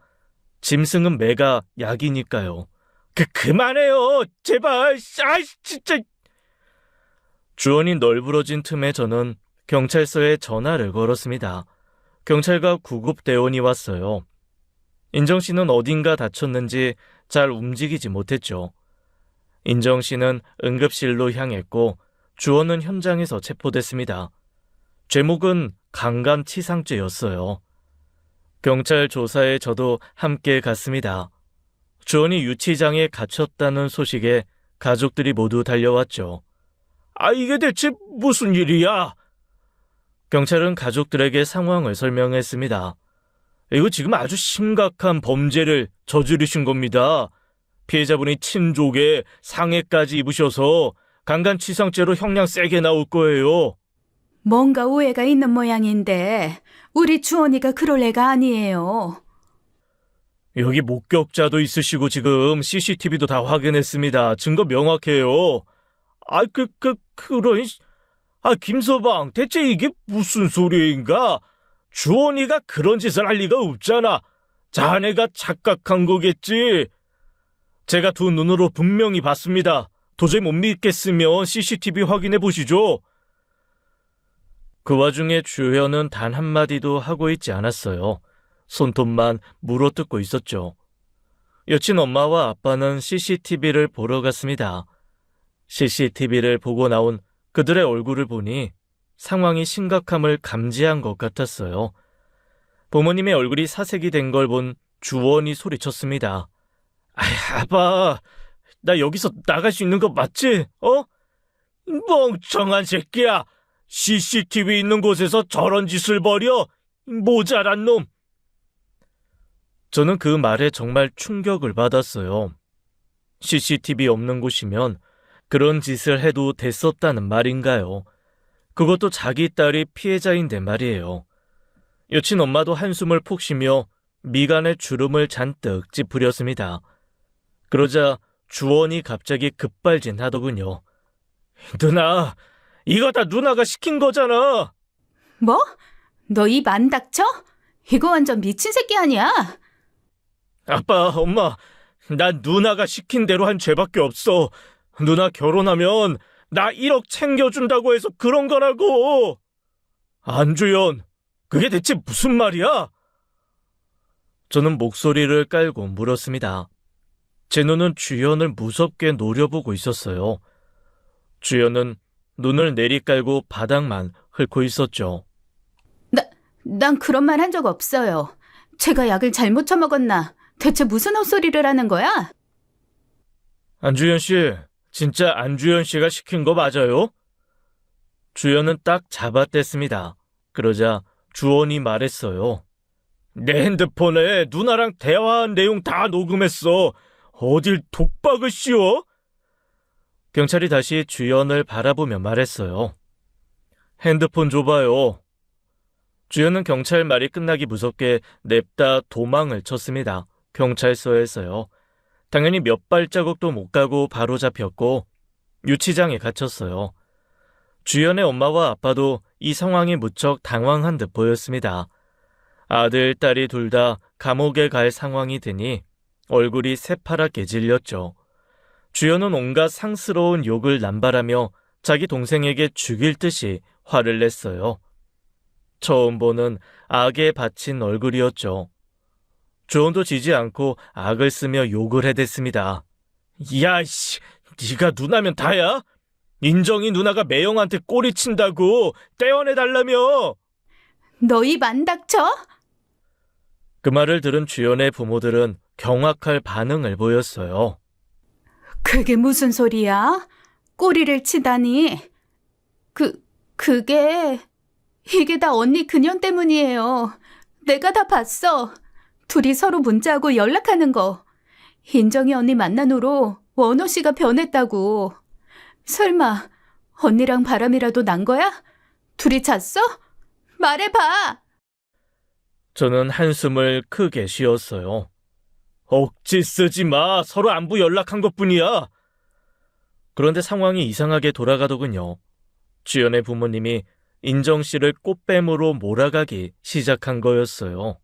짐승은 매가 약이니까요. 그만해요 제발. 아이 진짜. 주원이 널브러진 틈에 저는 경찰서에 전화를 걸었습니다. 경찰과 구급대원이 왔어요. 인정 씨는 어딘가 다쳤는지 잘 움직이지 못했죠. 인정 씨는 응급실로 향했고 주원은 현장에서 체포됐습니다. 죄목은 강간치상죄였어요. 경찰 조사에 저도 함께 갔습니다. 주원이 유치장에 갇혔다는 소식에 가족들이 모두 달려왔죠. 이게 대체 무슨 일이야? 경찰은 가족들에게 상황을 설명했습니다. 이거 지금 아주 심각한 범죄를 저지르신 겁니다. 피해자분이 친족에 상해까지 입으셔서 강간치상죄로 형량 세게 나올 거예요. 뭔가 오해가 있는 모양인데 우리 주원이가 그럴 애가 아니에요. 여기 목격자도 있으시고 지금 CCTV도 다 확인했습니다. 증거 명확해요. 김서방, 대체 이게 무슨 소리인가? 주원이가 그런 짓을 할 리가 없잖아. 자네가 착각한 거겠지. 제가 두 눈으로 분명히 봤습니다. 도저히 못 믿겠으면 CCTV 확인해 보시죠. 그 와중에 주현은 단 한마디도 하고 있지 않았어요. 손톱만 물어뜯고 있었죠. 여친 엄마와 아빠는 CCTV를 보러 갔습니다. CCTV를 보고 나온 그들의 얼굴을 보니 상황이 심각함을 감지한 것 같았어요. 부모님의 얼굴이 사색이 된 걸 본 주원이 멍청한 새끼야. CCTV 있는 곳에서 저런 짓을 벌여. 모자란 놈. 저는 그 말에 정말 충격을 받았어요. CCTV 없는 곳이면 그런 짓을 해도 됐었다는 말인가요? 그것도 자기 딸이 피해자인데 말이에요. 여친 엄마도 한숨을 푹 쉬며 미간에 주름을 잔뜩 찌푸렸습니다. 그러자 주원이 갑자기 급발진하더군요. 누나, 이거 다 누나가 시킨 거잖아. 뭐? 너 입 안 닥쳐? 이거 완전 미친 새끼 아니야? 아빠, 엄마, 난 누나가 시킨 대로 한 죄밖에 없어. 누나 결혼하면 나 1억 챙겨준다고 해서 그런 거라고. 안주연, 그게 대체 무슨 말이야? 저는 목소리를 깔고 물었습니다. 제 눈은 주연을 무섭게 노려보고 있었어요. 주연은 눈을 내리깔고 바닥만 훑고 있었죠. 난 그런 말 한 적 없어요. 제가 약을 잘못 처먹었나? 대체 무슨 헛소리를 하는 거야? 안주연 씨, 진짜 안주연 씨가 시킨 거 맞아요? 주연은 딱 잡아댔습니다. 그러자 주원이 말했어요. 내 핸드폰에 누나랑 대화한 내용 다 녹음했어. 어딜 독박을 씌워? 경찰이 다시 주연을 바라보며 말했어요. 핸드폰 줘봐요. 주연은 경찰 말이 끝나기 무섭게 냅다 도망을 쳤습니다. 경찰서에서요. 당연히 몇 발자국도 못 가고 바로 잡혔고 유치장에 갇혔어요. 주연의 엄마와 아빠도 이 상황이 무척 당황한 듯 보였습니다. 아들, 딸이 둘 다 감옥에 갈 상황이 되니 얼굴이 새파랗게 질렸죠. 주연은 온갖 상스러운 욕을 남발하며 자기 동생에게 죽일 듯이 화를 냈어요. 처음 보는 악에 바친 얼굴이었죠. 주원도 지지 않고 악을 쓰며 욕을 해댔습니다. 야이씨, 네가 누나면 다야? 인정이 누나가 매형한테 꼬리 친다고 떼어내달라며. 너 입 안 닥쳐? 그 말을 들은 주연의 부모들은 경악할 반응을 보였어요. 그게 무슨 소리야? 꼬리를 치다니. 이게 다 언니 그년 때문이에요. 내가 다 봤어. 둘이 서로 문자하고 연락하는 거. 인정이 언니 만난 후로 원호 씨가 변했다고. 설마 언니랑 바람이라도 난 거야? 둘이 잤어? 말해봐. 저는 한숨을 크게 쉬었어요. 억지 쓰지 마. 서로 안부 연락한 것뿐이야. 그런데 상황이 이상하게 돌아가더군요. 주연의 부모님이 인정 씨를 꽃뱀으로 몰아가기 시작한 거였어요.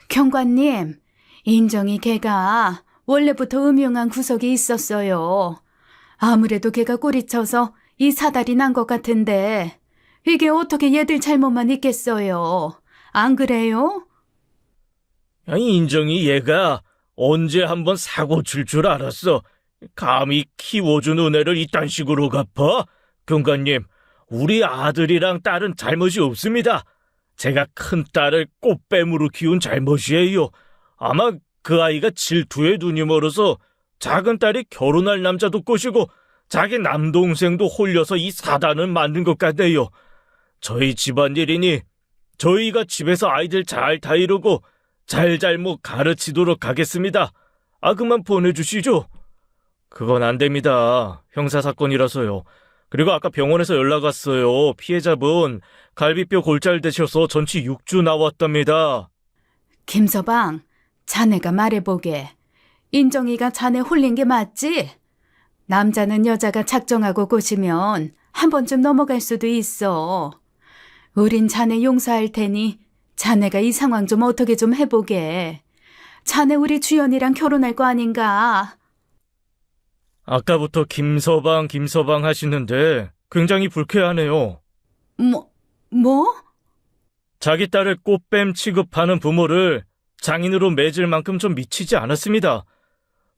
경관님, 인정이 걔가 원래부터 음흉한 구석이 있었어요. 아무래도 걔가 꼬리쳐서 이 사달이 난 것 같은데 이게 어떻게 얘들 잘못만 있겠어요. 안 그래요? 아니, 인정이 얘가 언제 한번 사고 칠 줄 알았어. 감히 키워준 은혜를 이딴 식으로 갚아? 경관님, 우리 아들이랑 딸은 잘못이 없습니다. 제가 큰 딸을 꽃뱀으로 키운 잘못이에요. 아마 그 아이가 질투에 눈이 멀어서 작은 딸이 결혼할 남자도 꼬시고 자기 남동생도 홀려서 이 사단을 만든 것 같네요. 저희 집안일이니 저희가 집에서 아이들 잘 다이르고 잘잘못 가르치도록 하겠습니다. 그만 보내주시죠. 그건 안 됩니다. 형사사건이라서요. 그리고 아까 병원에서 연락 왔어요. 피해자분 갈비뼈 골절되셔서 전치 6주 나왔답니다. 김서방, 자네가 말해보게. 인정이가 자네 홀린 게 맞지? 남자는 여자가 작정하고 꼬시면 한 번쯤 넘어갈 수도 있어. 우린 자네 용서할 테니 자네가 이 상황 좀 어떻게 좀 해보게. 자네 우리 주연이랑 결혼할 거 아닌가? 아까부터 김서방 하시는데 굉장히 불쾌하네요. 뭐? 자기 딸을 꽃뱀 취급하는 부모를 장인으로 맺을 만큼 좀 미치지 않았습니다.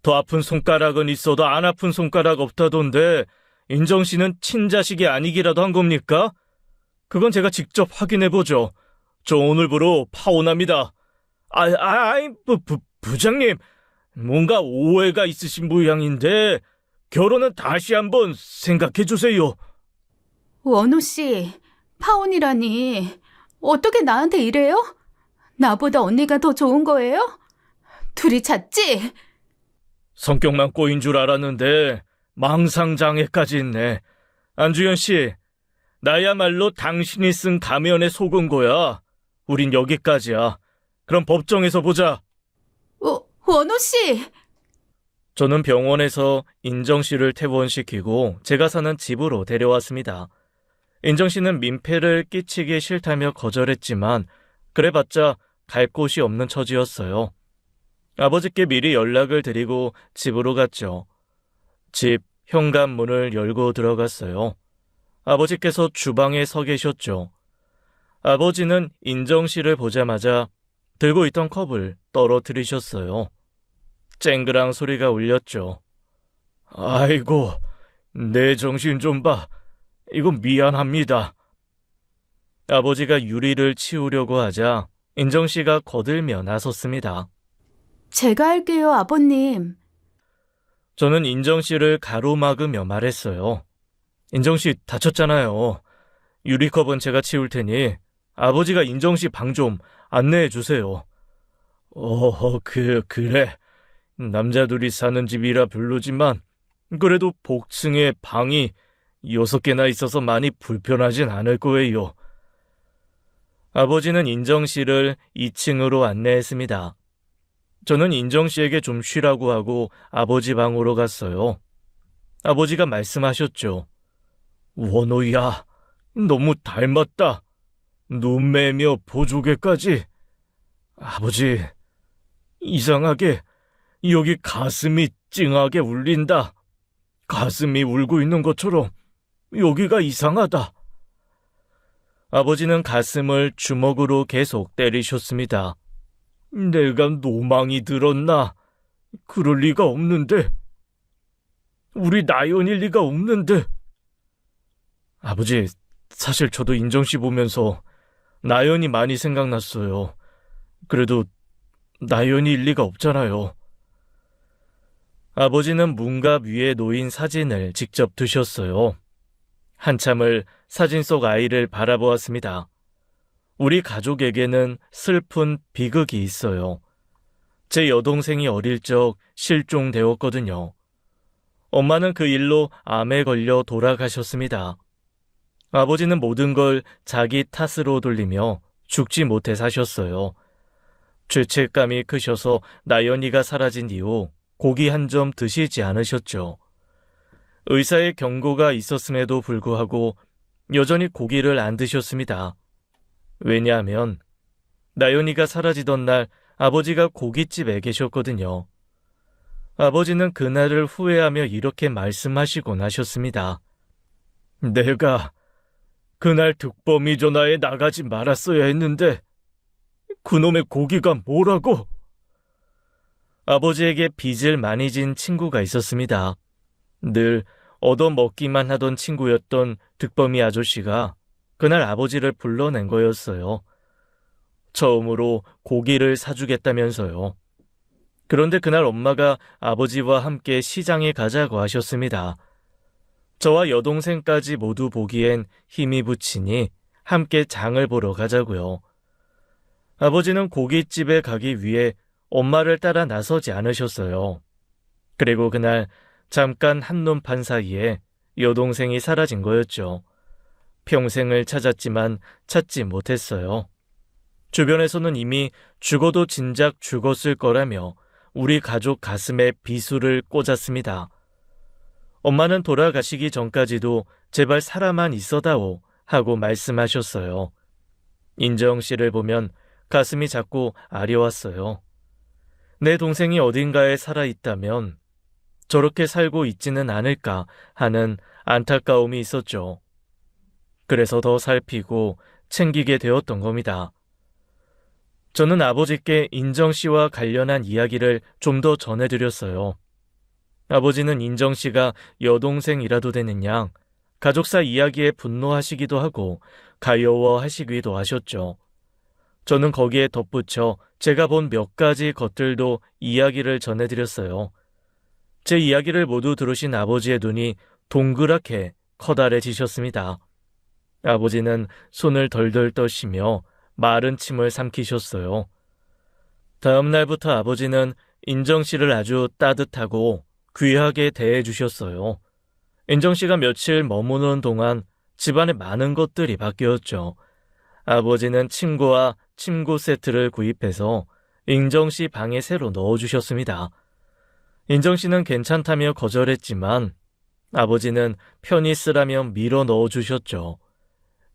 더 아픈 손가락은 있어도 안 아픈 손가락 없다던데 인정 씨는 친자식이 아니기라도 한 겁니까? 그건 제가 직접 확인해보죠. 저 오늘부로 파혼합니다. 부장님, 뭔가 오해가 있으신 모양인데 결혼은 다시 한번 생각해주세요. 원호 씨, 파혼이라니. 어떻게 나한테 이래요? 나보다 언니가 더 좋은 거예요? 둘이 잤지? 성격만 꼬인 줄 알았는데 망상장애까지 있네. 안주현 씨, 나야말로 당신이 쓴 가면에 속은 거야. 우린 여기까지야. 그럼 법정에서 보자. 원호 씨! 저는 병원에서 인정 씨를 퇴원시키고 제가 사는 집으로 데려왔습니다. 인정 씨는 민폐를 끼치기 싫다며 거절했지만 그래봤자 갈 곳이 없는 처지였어요. 아버지께 미리 연락을 드리고 집으로 갔죠. 집 현관문을 열고 들어갔어요. 아버지께서 주방에 서 계셨죠. 아버지는 인정 씨를 보자마자 들고 있던 컵을 떨어뜨리셨어요. 쨍그랑 소리가 울렸죠. 아이고, 내 정신 좀 봐. 이거 미안합니다. 아버지가 유리를 치우려고 하자 인정 씨가 거들며 나섰습니다. 제가 할게요, 아버님. 저는 인정 씨를 가로막으며 말했어요. 인정 씨 다쳤잖아요. 유리컵은 제가 치울 테니 아버지가 인정 씨 방 좀 안내해 주세요. 그래. 남자 둘이 사는 집이라 별로지만 그래도 복층에 방이 6개나 있어서 많이 불편하진 않을 거예요. 아버지는 인정 씨를 2층으로 안내했습니다. 저는 인정 씨에게 좀 쉬라고 하고 아버지 방으로 갔어요. 아버지가 말씀하셨죠. 원호야, 너무 닮았다. 눈매며 보조개까지. 아버지, 이상하게 여기 가슴이 찡하게 울린다. 가슴이 울고 있는 것처럼 여기가 이상하다. 아버지는 가슴을 주먹으로 계속 때리셨습니다. 내가 노망이 들었나? 그럴 리가 없는데. 우리 나연일 리가 없는데. 아버지, 사실 저도 인정씨 보면서 나연이 많이 생각났어요. 그래도 나연이일 리가 없잖아요. 아버지는 문갑 위에 놓인 사진을 직접 드셨어요. 한참을 사진 속 아이를 바라보았습니다. 우리 가족에게는 슬픈 비극이 있어요. 제 여동생이 어릴 적 실종되었거든요. 엄마는 그 일로 암에 걸려 돌아가셨습니다. 아버지는 모든 걸 자기 탓으로 돌리며 죽지 못해 사셨어요. 죄책감이 크셔서 나연이가 사라진 이후 고기 한 점 드시지 않으셨죠. 의사의 경고가 있었음에도 불구하고 여전히 고기를 안 드셨습니다. 왜냐하면 나연이가 사라지던 날 아버지가 고깃집에 계셨거든요. 아버지는 그날을 후회하며 이렇게 말씀하시곤 하셨습니다. 내가 그날 득범이 전화에 나가지 말았어야 했는데 그놈의 고기가 뭐라고? 아버지에게 빚을 많이 진 친구가 있었습니다. 늘 얻어먹기만 하던 친구였던 득범이 아저씨가 그날 아버지를 불러낸 거였어요. 처음으로 고기를 사주겠다면서요. 그런데 그날 엄마가 아버지와 함께 시장에 가자고 하셨습니다. 저와 여동생까지 모두 보기엔 힘이 붙이니 함께 장을 보러 가자고요. 아버지는 고깃집에 가기 위해 엄마를 따라 나서지 않으셨어요. 그리고 그날 잠깐 한눈판 사이에 여동생이 사라진 거였죠. 평생을 찾았지만 찾지 못했어요. 주변에서는 이미 죽어도 진작 죽었을 거라며 우리 가족 가슴에 비수를 꽂았습니다. 엄마는 돌아가시기 전까지도 제발 살아만 있어다오 하고 말씀하셨어요. 인정 씨를 보면 가슴이 자꾸 아려왔어요. 내 동생이 어딘가에 살아있다면 저렇게 살고 있지는 않을까 하는 안타까움이 있었죠. 그래서 더 살피고 챙기게 되었던 겁니다. 저는 아버지께 인정 씨와 관련한 이야기를 좀 더 전해드렸어요. 아버지는 인정 씨가 여동생이라도 되는 양 가족사 이야기에 분노하시기도 하고 가여워하시기도 하셨죠. 저는 거기에 덧붙여 제가 본 몇 가지 것들도 이야기를 전해드렸어요. 제 이야기를 모두 들으신 아버지의 눈이 동그랗게 커다래지셨습니다. 아버지는 손을 덜덜 떠시며 마른 침을 삼키셨어요. 다음 날부터 아버지는 인정 씨를 아주 따뜻하고 귀하게 대해주셨어요. 인정 씨가 며칠 머무는 동안 집안에 많은 것들이 바뀌었죠. 아버지는 침구와 침구 세트를 구입해서 인정 씨 방에 새로 넣어주셨습니다. 인정 씨는 괜찮다며 거절했지만 아버지는 편히 쓰라며 밀어 넣어주셨죠.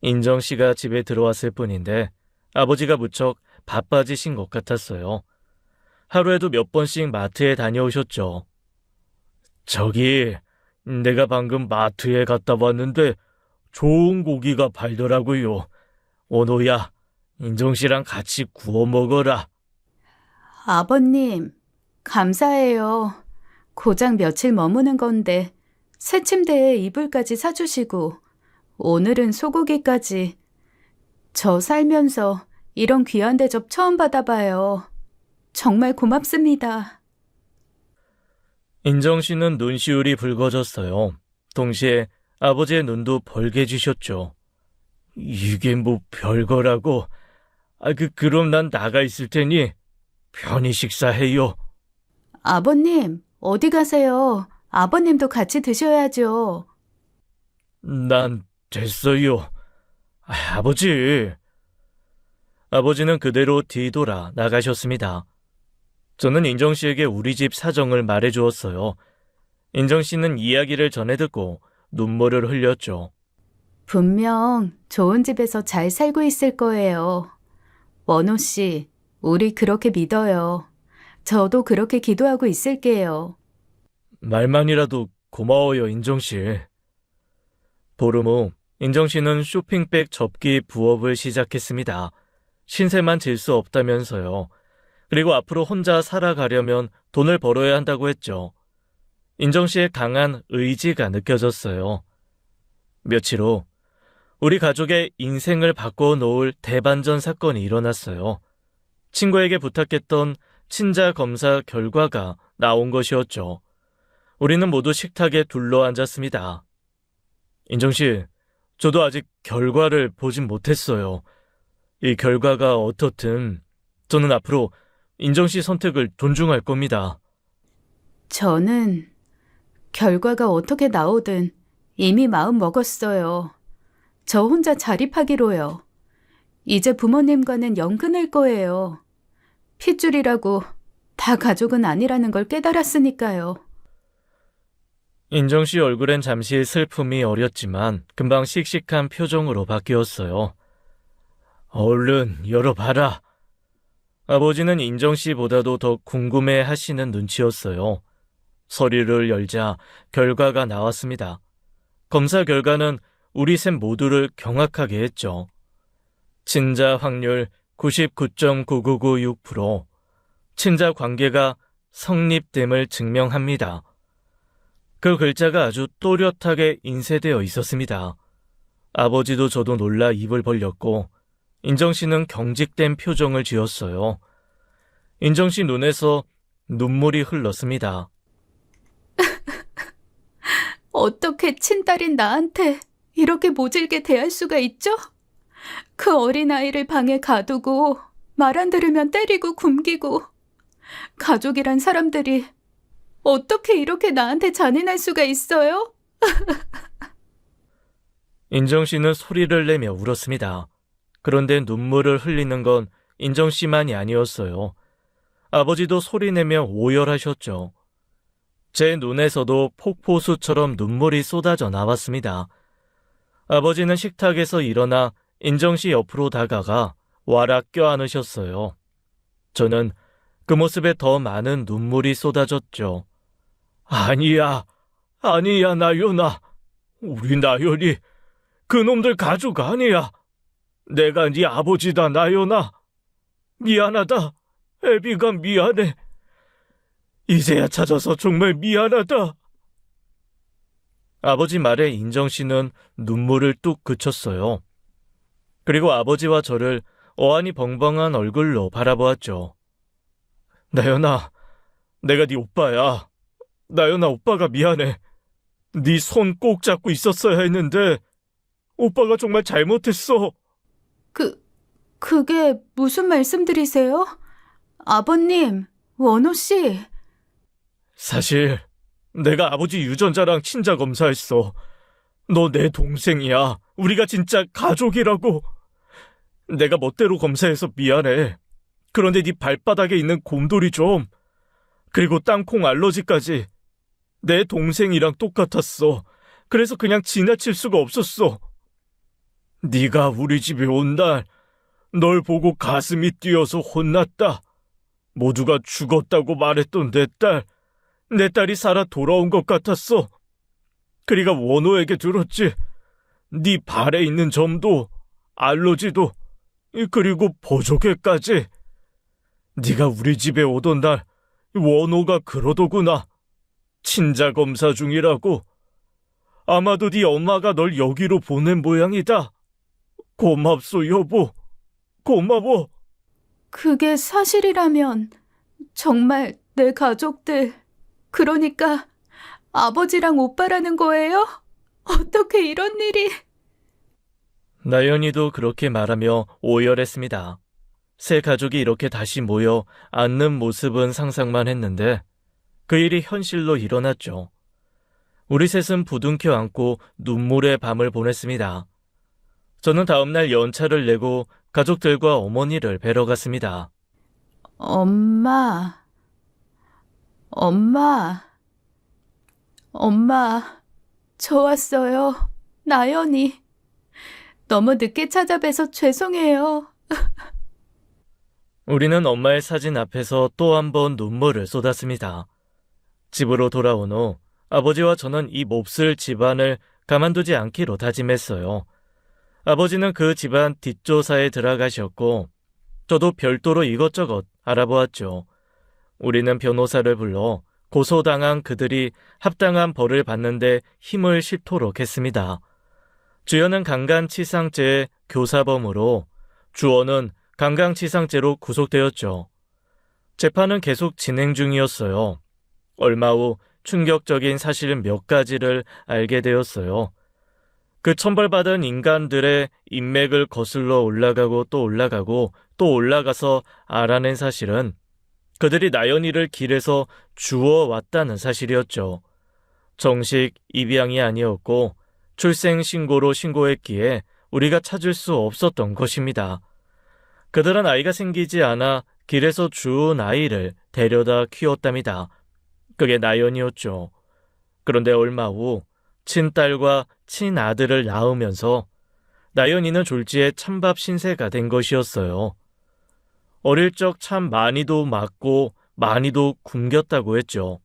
인정 씨가 집에 들어왔을 뿐인데 아버지가 무척 바빠지신 것 같았어요. 하루에도 몇 번씩 마트에 다녀오셨죠. 저기, 내가 방금 마트에 갔다 왔는데 좋은 고기가 팔더라고요. 오노야, 인정 씨랑 같이 구워 먹어라. 아버님, 감사해요. 고작 며칠 머무는 건데 새 침대에 이불까지 사주시고 오늘은 소고기까지. 저 살면서 이런 귀한 대접 처음 받아봐요. 정말 고맙습니다. 인정 씨는 눈시울이 붉어졌어요. 동시에 아버지의 눈도 벌개지셨죠. 이게 뭐 별거라고. 그럼 난 나가 있을 테니 편히 식사해요. 아버님, 어디 가세요? 아버님도 같이 드셔야죠. 난 됐어요. 아버지. 아버지는 그대로 뒤돌아 나가셨습니다. 저는 인정 씨에게 우리 집 사정을 말해주었어요. 인정 씨는 이야기를 전해 듣고 눈물을 흘렸죠. 분명 좋은 집에서 잘 살고 있을 거예요. 원호 씨, 우리 그렇게 믿어요. 저도 그렇게 기도하고 있을게요. 말만이라도 고마워요, 인정 씨. 보름 후 인정 씨는 쇼핑백 접기 부업을 시작했습니다. 신세만 질 수 없다면서요. 그리고 앞으로 혼자 살아가려면 돈을 벌어야 한다고 했죠. 인정 씨의 강한 의지가 느껴졌어요. 며칠 후 우리 가족의 인생을 바꿔놓을 대반전 사건이 일어났어요. 친구에게 부탁했던 친자 검사 결과가 나온 것이었죠. 우리는 모두 식탁에 둘러앉았습니다. 인정 씨, 저도 아직 결과를 보진 못했어요. 이 결과가 어떻든 저는 앞으로 인정 씨 선택을 존중할 겁니다. 저는 결과가 어떻게 나오든 이미 마음 먹었어요. 저 혼자 자립하기로요. 이제 부모님과는 연 끊을 거예요. 핏줄이라고 다 가족은 아니라는 걸 깨달았으니까요. 인정 씨 얼굴엔 잠시 슬픔이 어렸지만 금방 씩씩한 표정으로 바뀌었어요. 얼른 열어봐라. 아버지는 인정 씨보다도 더 궁금해 하시는 눈치였어요. 서류를 열자 결과가 나왔습니다. 검사 결과는 우리 셋 모두를 경악하게 했죠. 친자 확률 99.9996%, 친자 관계가 성립됨을 증명합니다. 그 글자가 아주 또렷하게 인쇄되어 있었습니다. 아버지도 저도 놀라 입을 벌렸고 인정 씨는 경직된 표정을 지었어요. 인정 씨 눈에서 눈물이 흘렀습니다. 어떻게 친딸인 나한테 이렇게 모질게 대할 수가 있죠? 그 어린아이를 방에 가두고 말 안 들으면 때리고 굶기고 가족이란 사람들이 어떻게 이렇게 나한테 잔인할 수가 있어요? 인정 씨는 소리를 내며 울었습니다. 그런데 눈물을 흘리는 건 인정 씨만이 아니었어요. 아버지도 소리내며 오열하셨죠. 제 눈에서도 폭포수처럼 눈물이 쏟아져 나왔습니다. 아버지는 식탁에서 일어나 인정 씨 옆으로 다가가 와락 껴안으셨어요. 저는 그 모습에 더 많은 눈물이 쏟아졌죠. 아니야, 나연아. 우리 나연이 그놈들 가족 아니야. 내가 네 아버지다, 나연아. 미안하다. 애비가 미안해. 이제야 찾아서 정말 미안하다. 아버지 말에 인정 씨는 눈물을 뚝 그쳤어요. 그리고 아버지와 저를 어안이 벙벙한 얼굴로 바라보았죠. 나연아, 내가 네 오빠야. 나연아, 오빠가 미안해. 네 손 꼭 잡고 있었어야 했는데 오빠가 정말 잘못했어. 그게 무슨 말씀들이세요? 아버님, 원호 씨. 사실 내가 아버지 유전자랑 친자 검사했어. 너 내 동생이야. 우리가 진짜 가족이라고. 내가 멋대로 검사해서 미안해. 그런데 네 발바닥에 있는 곰돌이 좀, 그리고 땅콩 알러지까지 내 동생이랑 똑같았어. 그래서 그냥 지나칠 수가 없었어. 네가 우리 집에 온 날 널 보고 가슴이 뛰어서 혼났다. 모두가 죽었다고 말했던 내 딸이 살아 돌아온 것 같았어. 그리가 원호에게 들었지. 네 발에 있는 점도, 알러지도, 그리고 보조개까지. 네가 우리 집에 오던 날 원호가 그러더구나. 친자 검사 중이라고. 아마도 네 엄마가 널 여기로 보낸 모양이다. 고맙소, 여보. 고마워. 그게 사실이라면 정말 내 가족들, 그러니까 아버지랑 오빠라는 거예요? 어떻게 이런 일이... 나연이도 그렇게 말하며 오열했습니다. 세 가족이 이렇게 다시 모여 앉는 모습은 상상만 했는데 그 일이 현실로 일어났죠. 우리 셋은 부둥켜 안고 눈물의 밤을 보냈습니다. 저는 다음날 연차를 내고 가족들과 어머니를 뵈러 갔습니다. 엄마, 저 왔어요. 나연이. 너무 늦게 찾아뵈서 죄송해요. 우리는 엄마의 사진 앞에서 또 한 번 눈물을 쏟았습니다. 집으로 돌아온 후 아버지와 저는 이 몹쓸 집안을 가만두지 않기로 다짐했어요. 아버지는 그 집안 뒷조사에 들어가셨고 저도 별도로 이것저것 알아보았죠. 우리는 변호사를 불러 고소당한 그들이 합당한 벌을 받는데 힘을 싣도록 했습니다. 주연은 강간치상죄의 교사범으로, 주원은 강간치상죄로 구속되었죠. 재판은 계속 진행 중이었어요. 얼마 후 충격적인 사실 몇 가지를 알게 되었어요. 그 천벌받은 인간들의 인맥을 거슬러 올라가고 또 올라가고 또 올라가서 알아낸 사실은 그들이 나연이를 길에서 주워왔다는 사실이었죠. 정식 입양이 아니었고 출생신고로 신고했기에 우리가 찾을 수 없었던 것입니다. 그들은 아이가 생기지 않아 길에서 주운 아이를 데려다 키웠답니다. 그게 나연이었죠. 그런데 얼마 후 친딸과 친아들을 낳으면서 나연이는 졸지에 찬밥 신세가 된 것이었어요. 어릴 적 참 많이도 맞고 많이도 굶겼다고 했죠.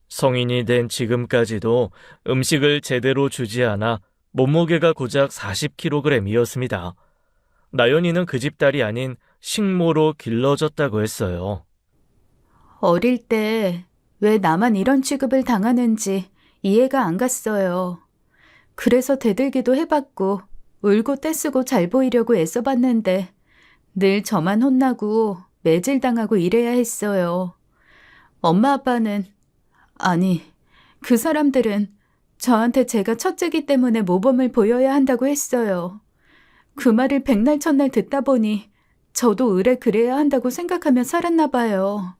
성인이 된 지금까지도 음식을 제대로 주지 않아 몸무게가 고작 40kg이었습니다. 나연이는 그 집 딸이 아닌 식모로 길러졌다고 했어요. 어릴 때 왜 나만 이런 취급을 당하는지 이해가 안 갔어요. 그래서 대들기도 해봤고 울고 떼쓰고 잘 보이려고 애써봤는데 늘 저만 혼나고 매질당하고 이래야 했어요. 엄마 아빠는, 아니, 그 사람들은 저한테 제가 첫째기 때문에 모범을 보여야 한다고 했어요. 그 말을 백날 첫날 듣다 보니 저도 의뢰 그래야 한다고 생각하며 살았나 봐요.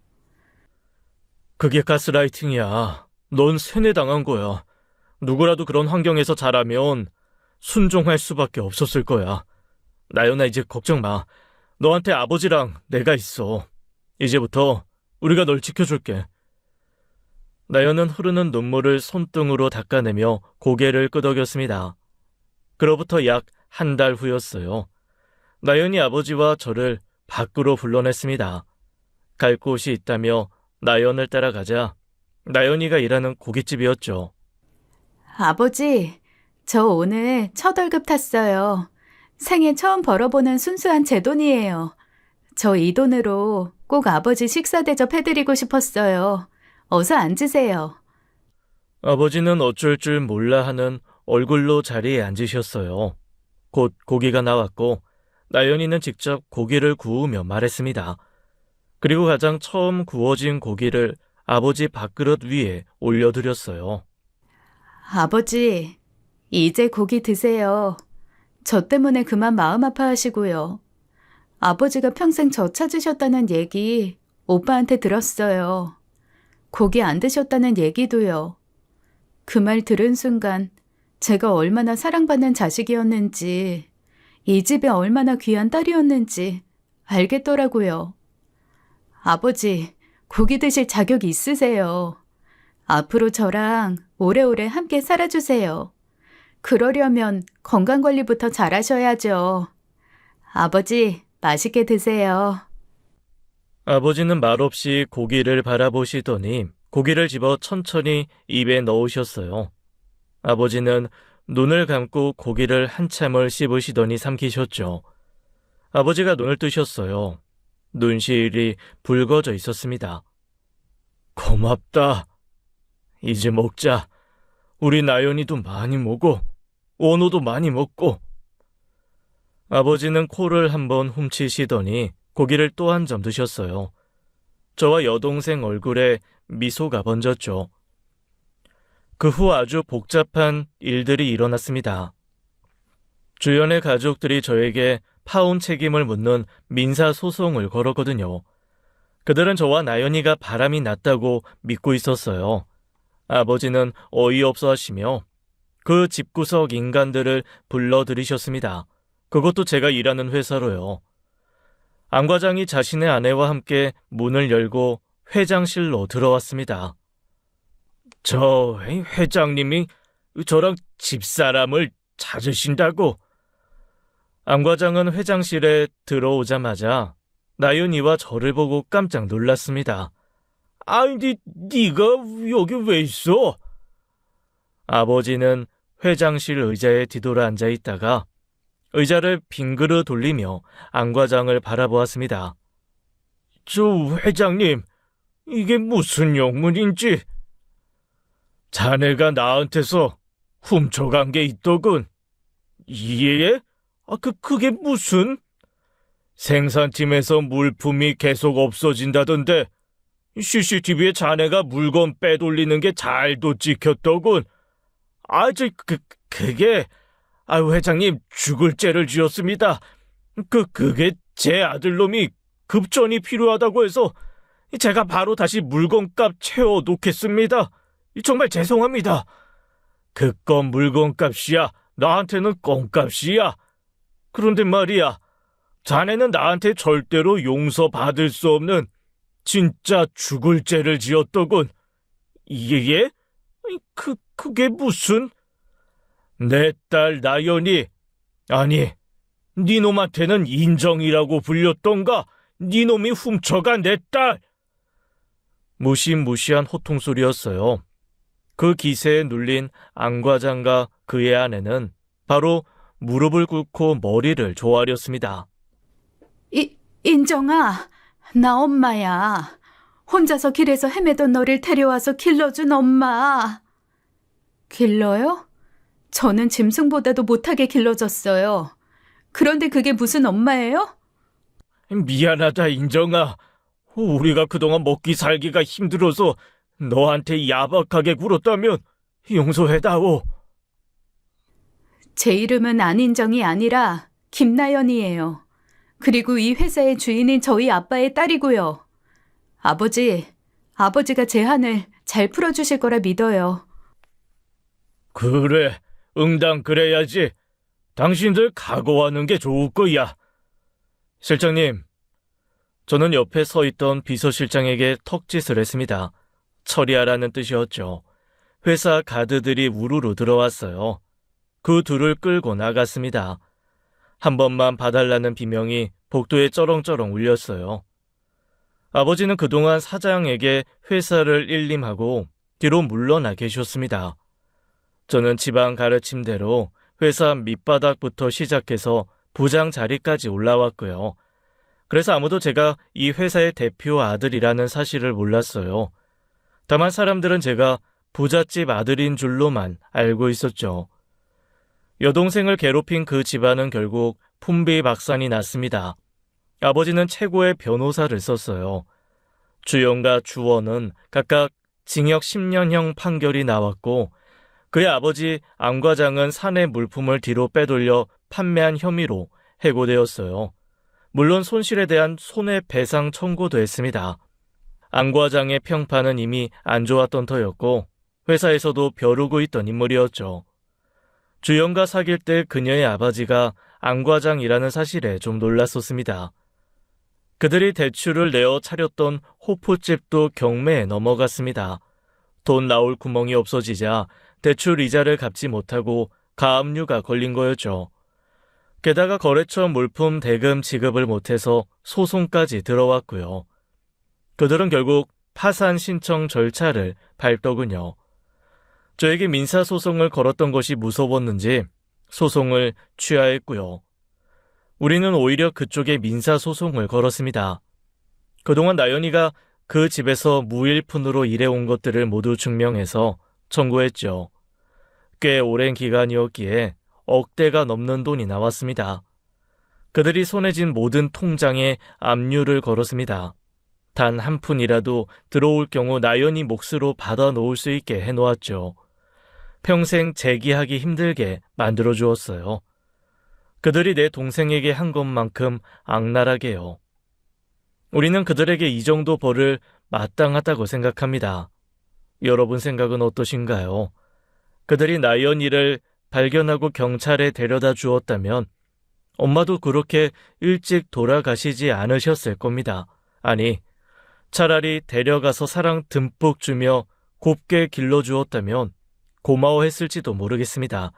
그게 가스라이팅이야. 넌 세뇌당한 거야. 누구라도 그런 환경에서 자라면 순종할 수밖에 없었을 거야. 나연아, 이제 걱정 마. 너한테 아버지랑 내가 있어. 이제부터 우리가 널 지켜줄게. 나연은 흐르는 눈물을 손등으로 닦아내며 고개를 끄덕였습니다. 그로부터 약 한 달 후였어요. 나연이 아버지와 저를 밖으로 불러냈습니다. 갈 곳이 있다며 나연을 따라가자 나연이가 일하는 고깃집이었죠. 아버지, 저 오늘 첫 월급 탔어요. 생애 처음 벌어보는 순수한 제 돈이에요. 저 이 돈으로 꼭 아버지 식사 대접해드리고 싶었어요. 어서 앉으세요. 아버지는 어쩔 줄 몰라 하는 얼굴로 자리에 앉으셨어요. 곧 고기가 나왔고 나연이는 직접 고기를 구우며 말했습니다. 그리고 가장 처음 구워진 고기를 아버지 밥그릇 위에 올려드렸어요. 아버지, 이제 고기 드세요. 저 때문에 그만 마음 아파하시고요. 아버지가 평생 저 찾으셨다는 얘기 오빠한테 들었어요. 고기 안 드셨다는 얘기도요. 그 말 들은 순간 제가 얼마나 사랑받는 자식이었는지, 이 집에 얼마나 귀한 딸이었는지 알겠더라고요. 아버지, 고기 드실 자격 있으세요. 앞으로 저랑 오래오래 함께 살아주세요. 그러려면 건강관리부터 잘하셔야죠. 아버지, 맛있게 드세요. 아버지는 말없이 고기를 바라보시더니 고기를 집어 천천히 입에 넣으셨어요. 아버지는 눈을 감고 고기를 한참을 씹으시더니 삼키셨죠. 아버지가 눈을 뜨셨어요. 눈시울이 붉어져 있었습니다. 고맙다. 이제 먹자. 우리 나연이도 많이 먹고 원호도 많이 먹고. 아버지는 코를 한번 훔치시더니 고기를 또 한 점 드셨어요. 저와 여동생 얼굴에 미소가 번졌죠. 그 후 아주 복잡한 일들이 일어났습니다. 주연의 가족들이 저에게 파혼 책임을 묻는 민사소송을 걸었거든요. 그들은 저와 나연이가 바람이 났다고 믿고 있었어요. 아버지는 어이없어 하시며 그 집구석 인간들을 불러들이셨습니다. 그것도 제가 일하는 회사로요. 안 과장이 자신의 아내와 함께 문을 열고 회장실로 들어왔습니다. 저 회장님이 저랑 집사람을 찾으신다고? 안 과장은 회장실에 들어오자마자 나윤이와 저를 보고 깜짝 놀랐습니다. 아니, 네가 여기 왜 있어? 아버지는 회장실 의자에 뒤돌아 앉아 있다가 의자를 빙그르 돌리며 안 과장을 바라보았습니다. 저 회장님, 이게 무슨 영문인지? 자네가 나한테서 훔쳐간 게 있더군. 예? 그게 무슨? 생산팀에서 물품이 계속 없어진다던데 CCTV에 자네가 물건 빼돌리는 게 잘도 찍혔더군. 그게 회장님 죽을 죄를 지었습니다. 그게 제 아들놈이 급전이 필요하다고 해서 제가 바로 다시 물건값 채워 놓겠습니다. 정말 죄송합니다. 그 건 물건값이야. 나한테는 껌값이야. 그런데 말이야, 자네는 나한테 절대로 용서받을 수 없는 진짜 죽을 죄를 지었더군. 예? 그게 무슨? 내 딸 나연이, 아니, 니놈한테는 인정이라고 불렸던가? 니놈이 훔쳐간 내 딸! 무시무시한 호통소리였어요. 그 기세에 눌린 안 과장과 그의 아내는 바로 무릎을 꿇고 머리를 조아렸습니다. 인정아, 나 엄마야. 혼자서 길에서 헤매던 너를 데려와서 길러준 엄마. 길러요? 저는 짐승보다도 못하게 길러졌어요. 그런데 그게 무슨 엄마예요? 미안하다, 인정아. 우리가 그동안 먹기 살기가 힘들어서 너한테 야박하게 굴었다면 용서해다오. 제 이름은 안인정이 아니라 김나연이에요. 그리고 이 회사의 주인인 저희 아빠의 딸이고요. 아버지가 제 한을 잘 풀어주실 거라 믿어요. 그래, 응당 그래야지. 당신들 각오하는 게 좋을 거야. 실장님, 저는 옆에 서 있던 비서실장에게 턱짓을 했습니다. 처리하라는 뜻이었죠. 회사 가드들이 우르르 들어왔어요. 그 둘을 끌고 나갔습니다. 한 번만 봐달라는 비명이 복도에 쩌렁쩌렁 울렸어요. 아버지는 그동안 사장에게 회사를 일림하고 뒤로 물러나 계셨습니다. 저는 집안 가르침대로 회사 밑바닥부터 시작해서 부장 자리까지 올라왔고요. 그래서 아무도 제가 이 회사의 대표 아들이라는 사실을 몰랐어요. 다만 사람들은 제가 부잣집 아들인 줄로만 알고 있었죠. 여동생을 괴롭힌 그 집안은 결국 풍비박산이 났습니다. 아버지는 최고의 변호사를 썼어요. 주연과 주원은 각각 징역 10년형 판결이 나왔고 그의 아버지 안 과장은 사내 물품을 뒤로 빼돌려 판매한 혐의로 해고되었어요. 물론 손실에 대한 손해배상 청구도 했습니다. 안 과장의 평판은 이미 안 좋았던 터였고 회사에서도 벼르고 있던 인물이었죠. 주연과 사귈 때 그녀의 아버지가 안 과장이라는 사실에 좀 놀랐었습니다. 그들이 대출을 내어 차렸던 호프집도 경매에 넘어갔습니다. 돈 나올 구멍이 없어지자 대출 이자를 갚지 못하고 가압류가 걸린 거였죠. 게다가 거래처 물품 대금 지급을 못해서 소송까지 들어왔고요. 그들은 결국 파산 신청 절차를 밟더군요. 저에게 민사소송을 걸었던 것이 무서웠는지 소송을 취하했고요. 우리는 오히려 그쪽에 민사소송을 걸었습니다. 그동안 나연이가 그 집에서 무일푼으로 일해온 것들을 모두 증명해서 청구했죠. 꽤 오랜 기간이었기에 억대가 넘는 돈이 나왔습니다. 그들이 손에 쥔 모든 통장에 압류를 걸었습니다. 단 한 푼이라도 들어올 경우 나연이 몫으로 받아 놓을 수 있게 해놓았죠. 평생 재기하기 힘들게 만들어 주었어요. 그들이 내 동생에게 한 것만큼 악랄하게요. 우리는 그들에게 이 정도 벌을 마땅하다고 생각합니다. 여러분 생각은 어떠신가요? 그들이 나연이를 발견하고 경찰에 데려다 주었다면 엄마도 그렇게 일찍 돌아가시지 않으셨을 겁니다. 아니, 차라리 데려가서 사랑 듬뿍 주며 곱게 길러주었다면 고마워했을지도 모르겠습니다.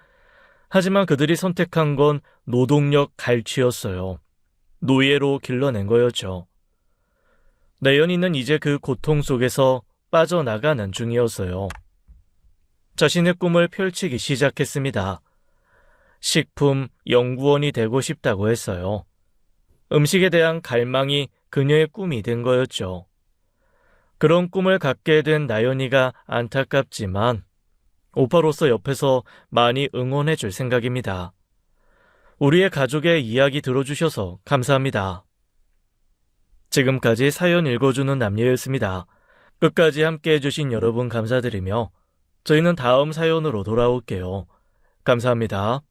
하지만 그들이 선택한 건 노동력 갈취였어요. 노예로 길러낸 거였죠. 나연이는 이제 그 고통 속에서 빠져나가는 중이었어요. 자신의 꿈을 펼치기 시작했습니다. 식품 연구원이 되고 싶다고 했어요. 음식에 대한 갈망이 그녀의 꿈이 된 거였죠. 그런 꿈을 갖게 된 나연이가 안타깝지만 오빠로서 옆에서 많이 응원해 줄 생각입니다. 우리의 가족의 이야기 들어주셔서 감사합니다. 지금까지 사연 읽어주는 남녀였습니다. 끝까지 함께 해주신 여러분 감사드리며 저희는 다음 사연으로 돌아올게요. 감사합니다.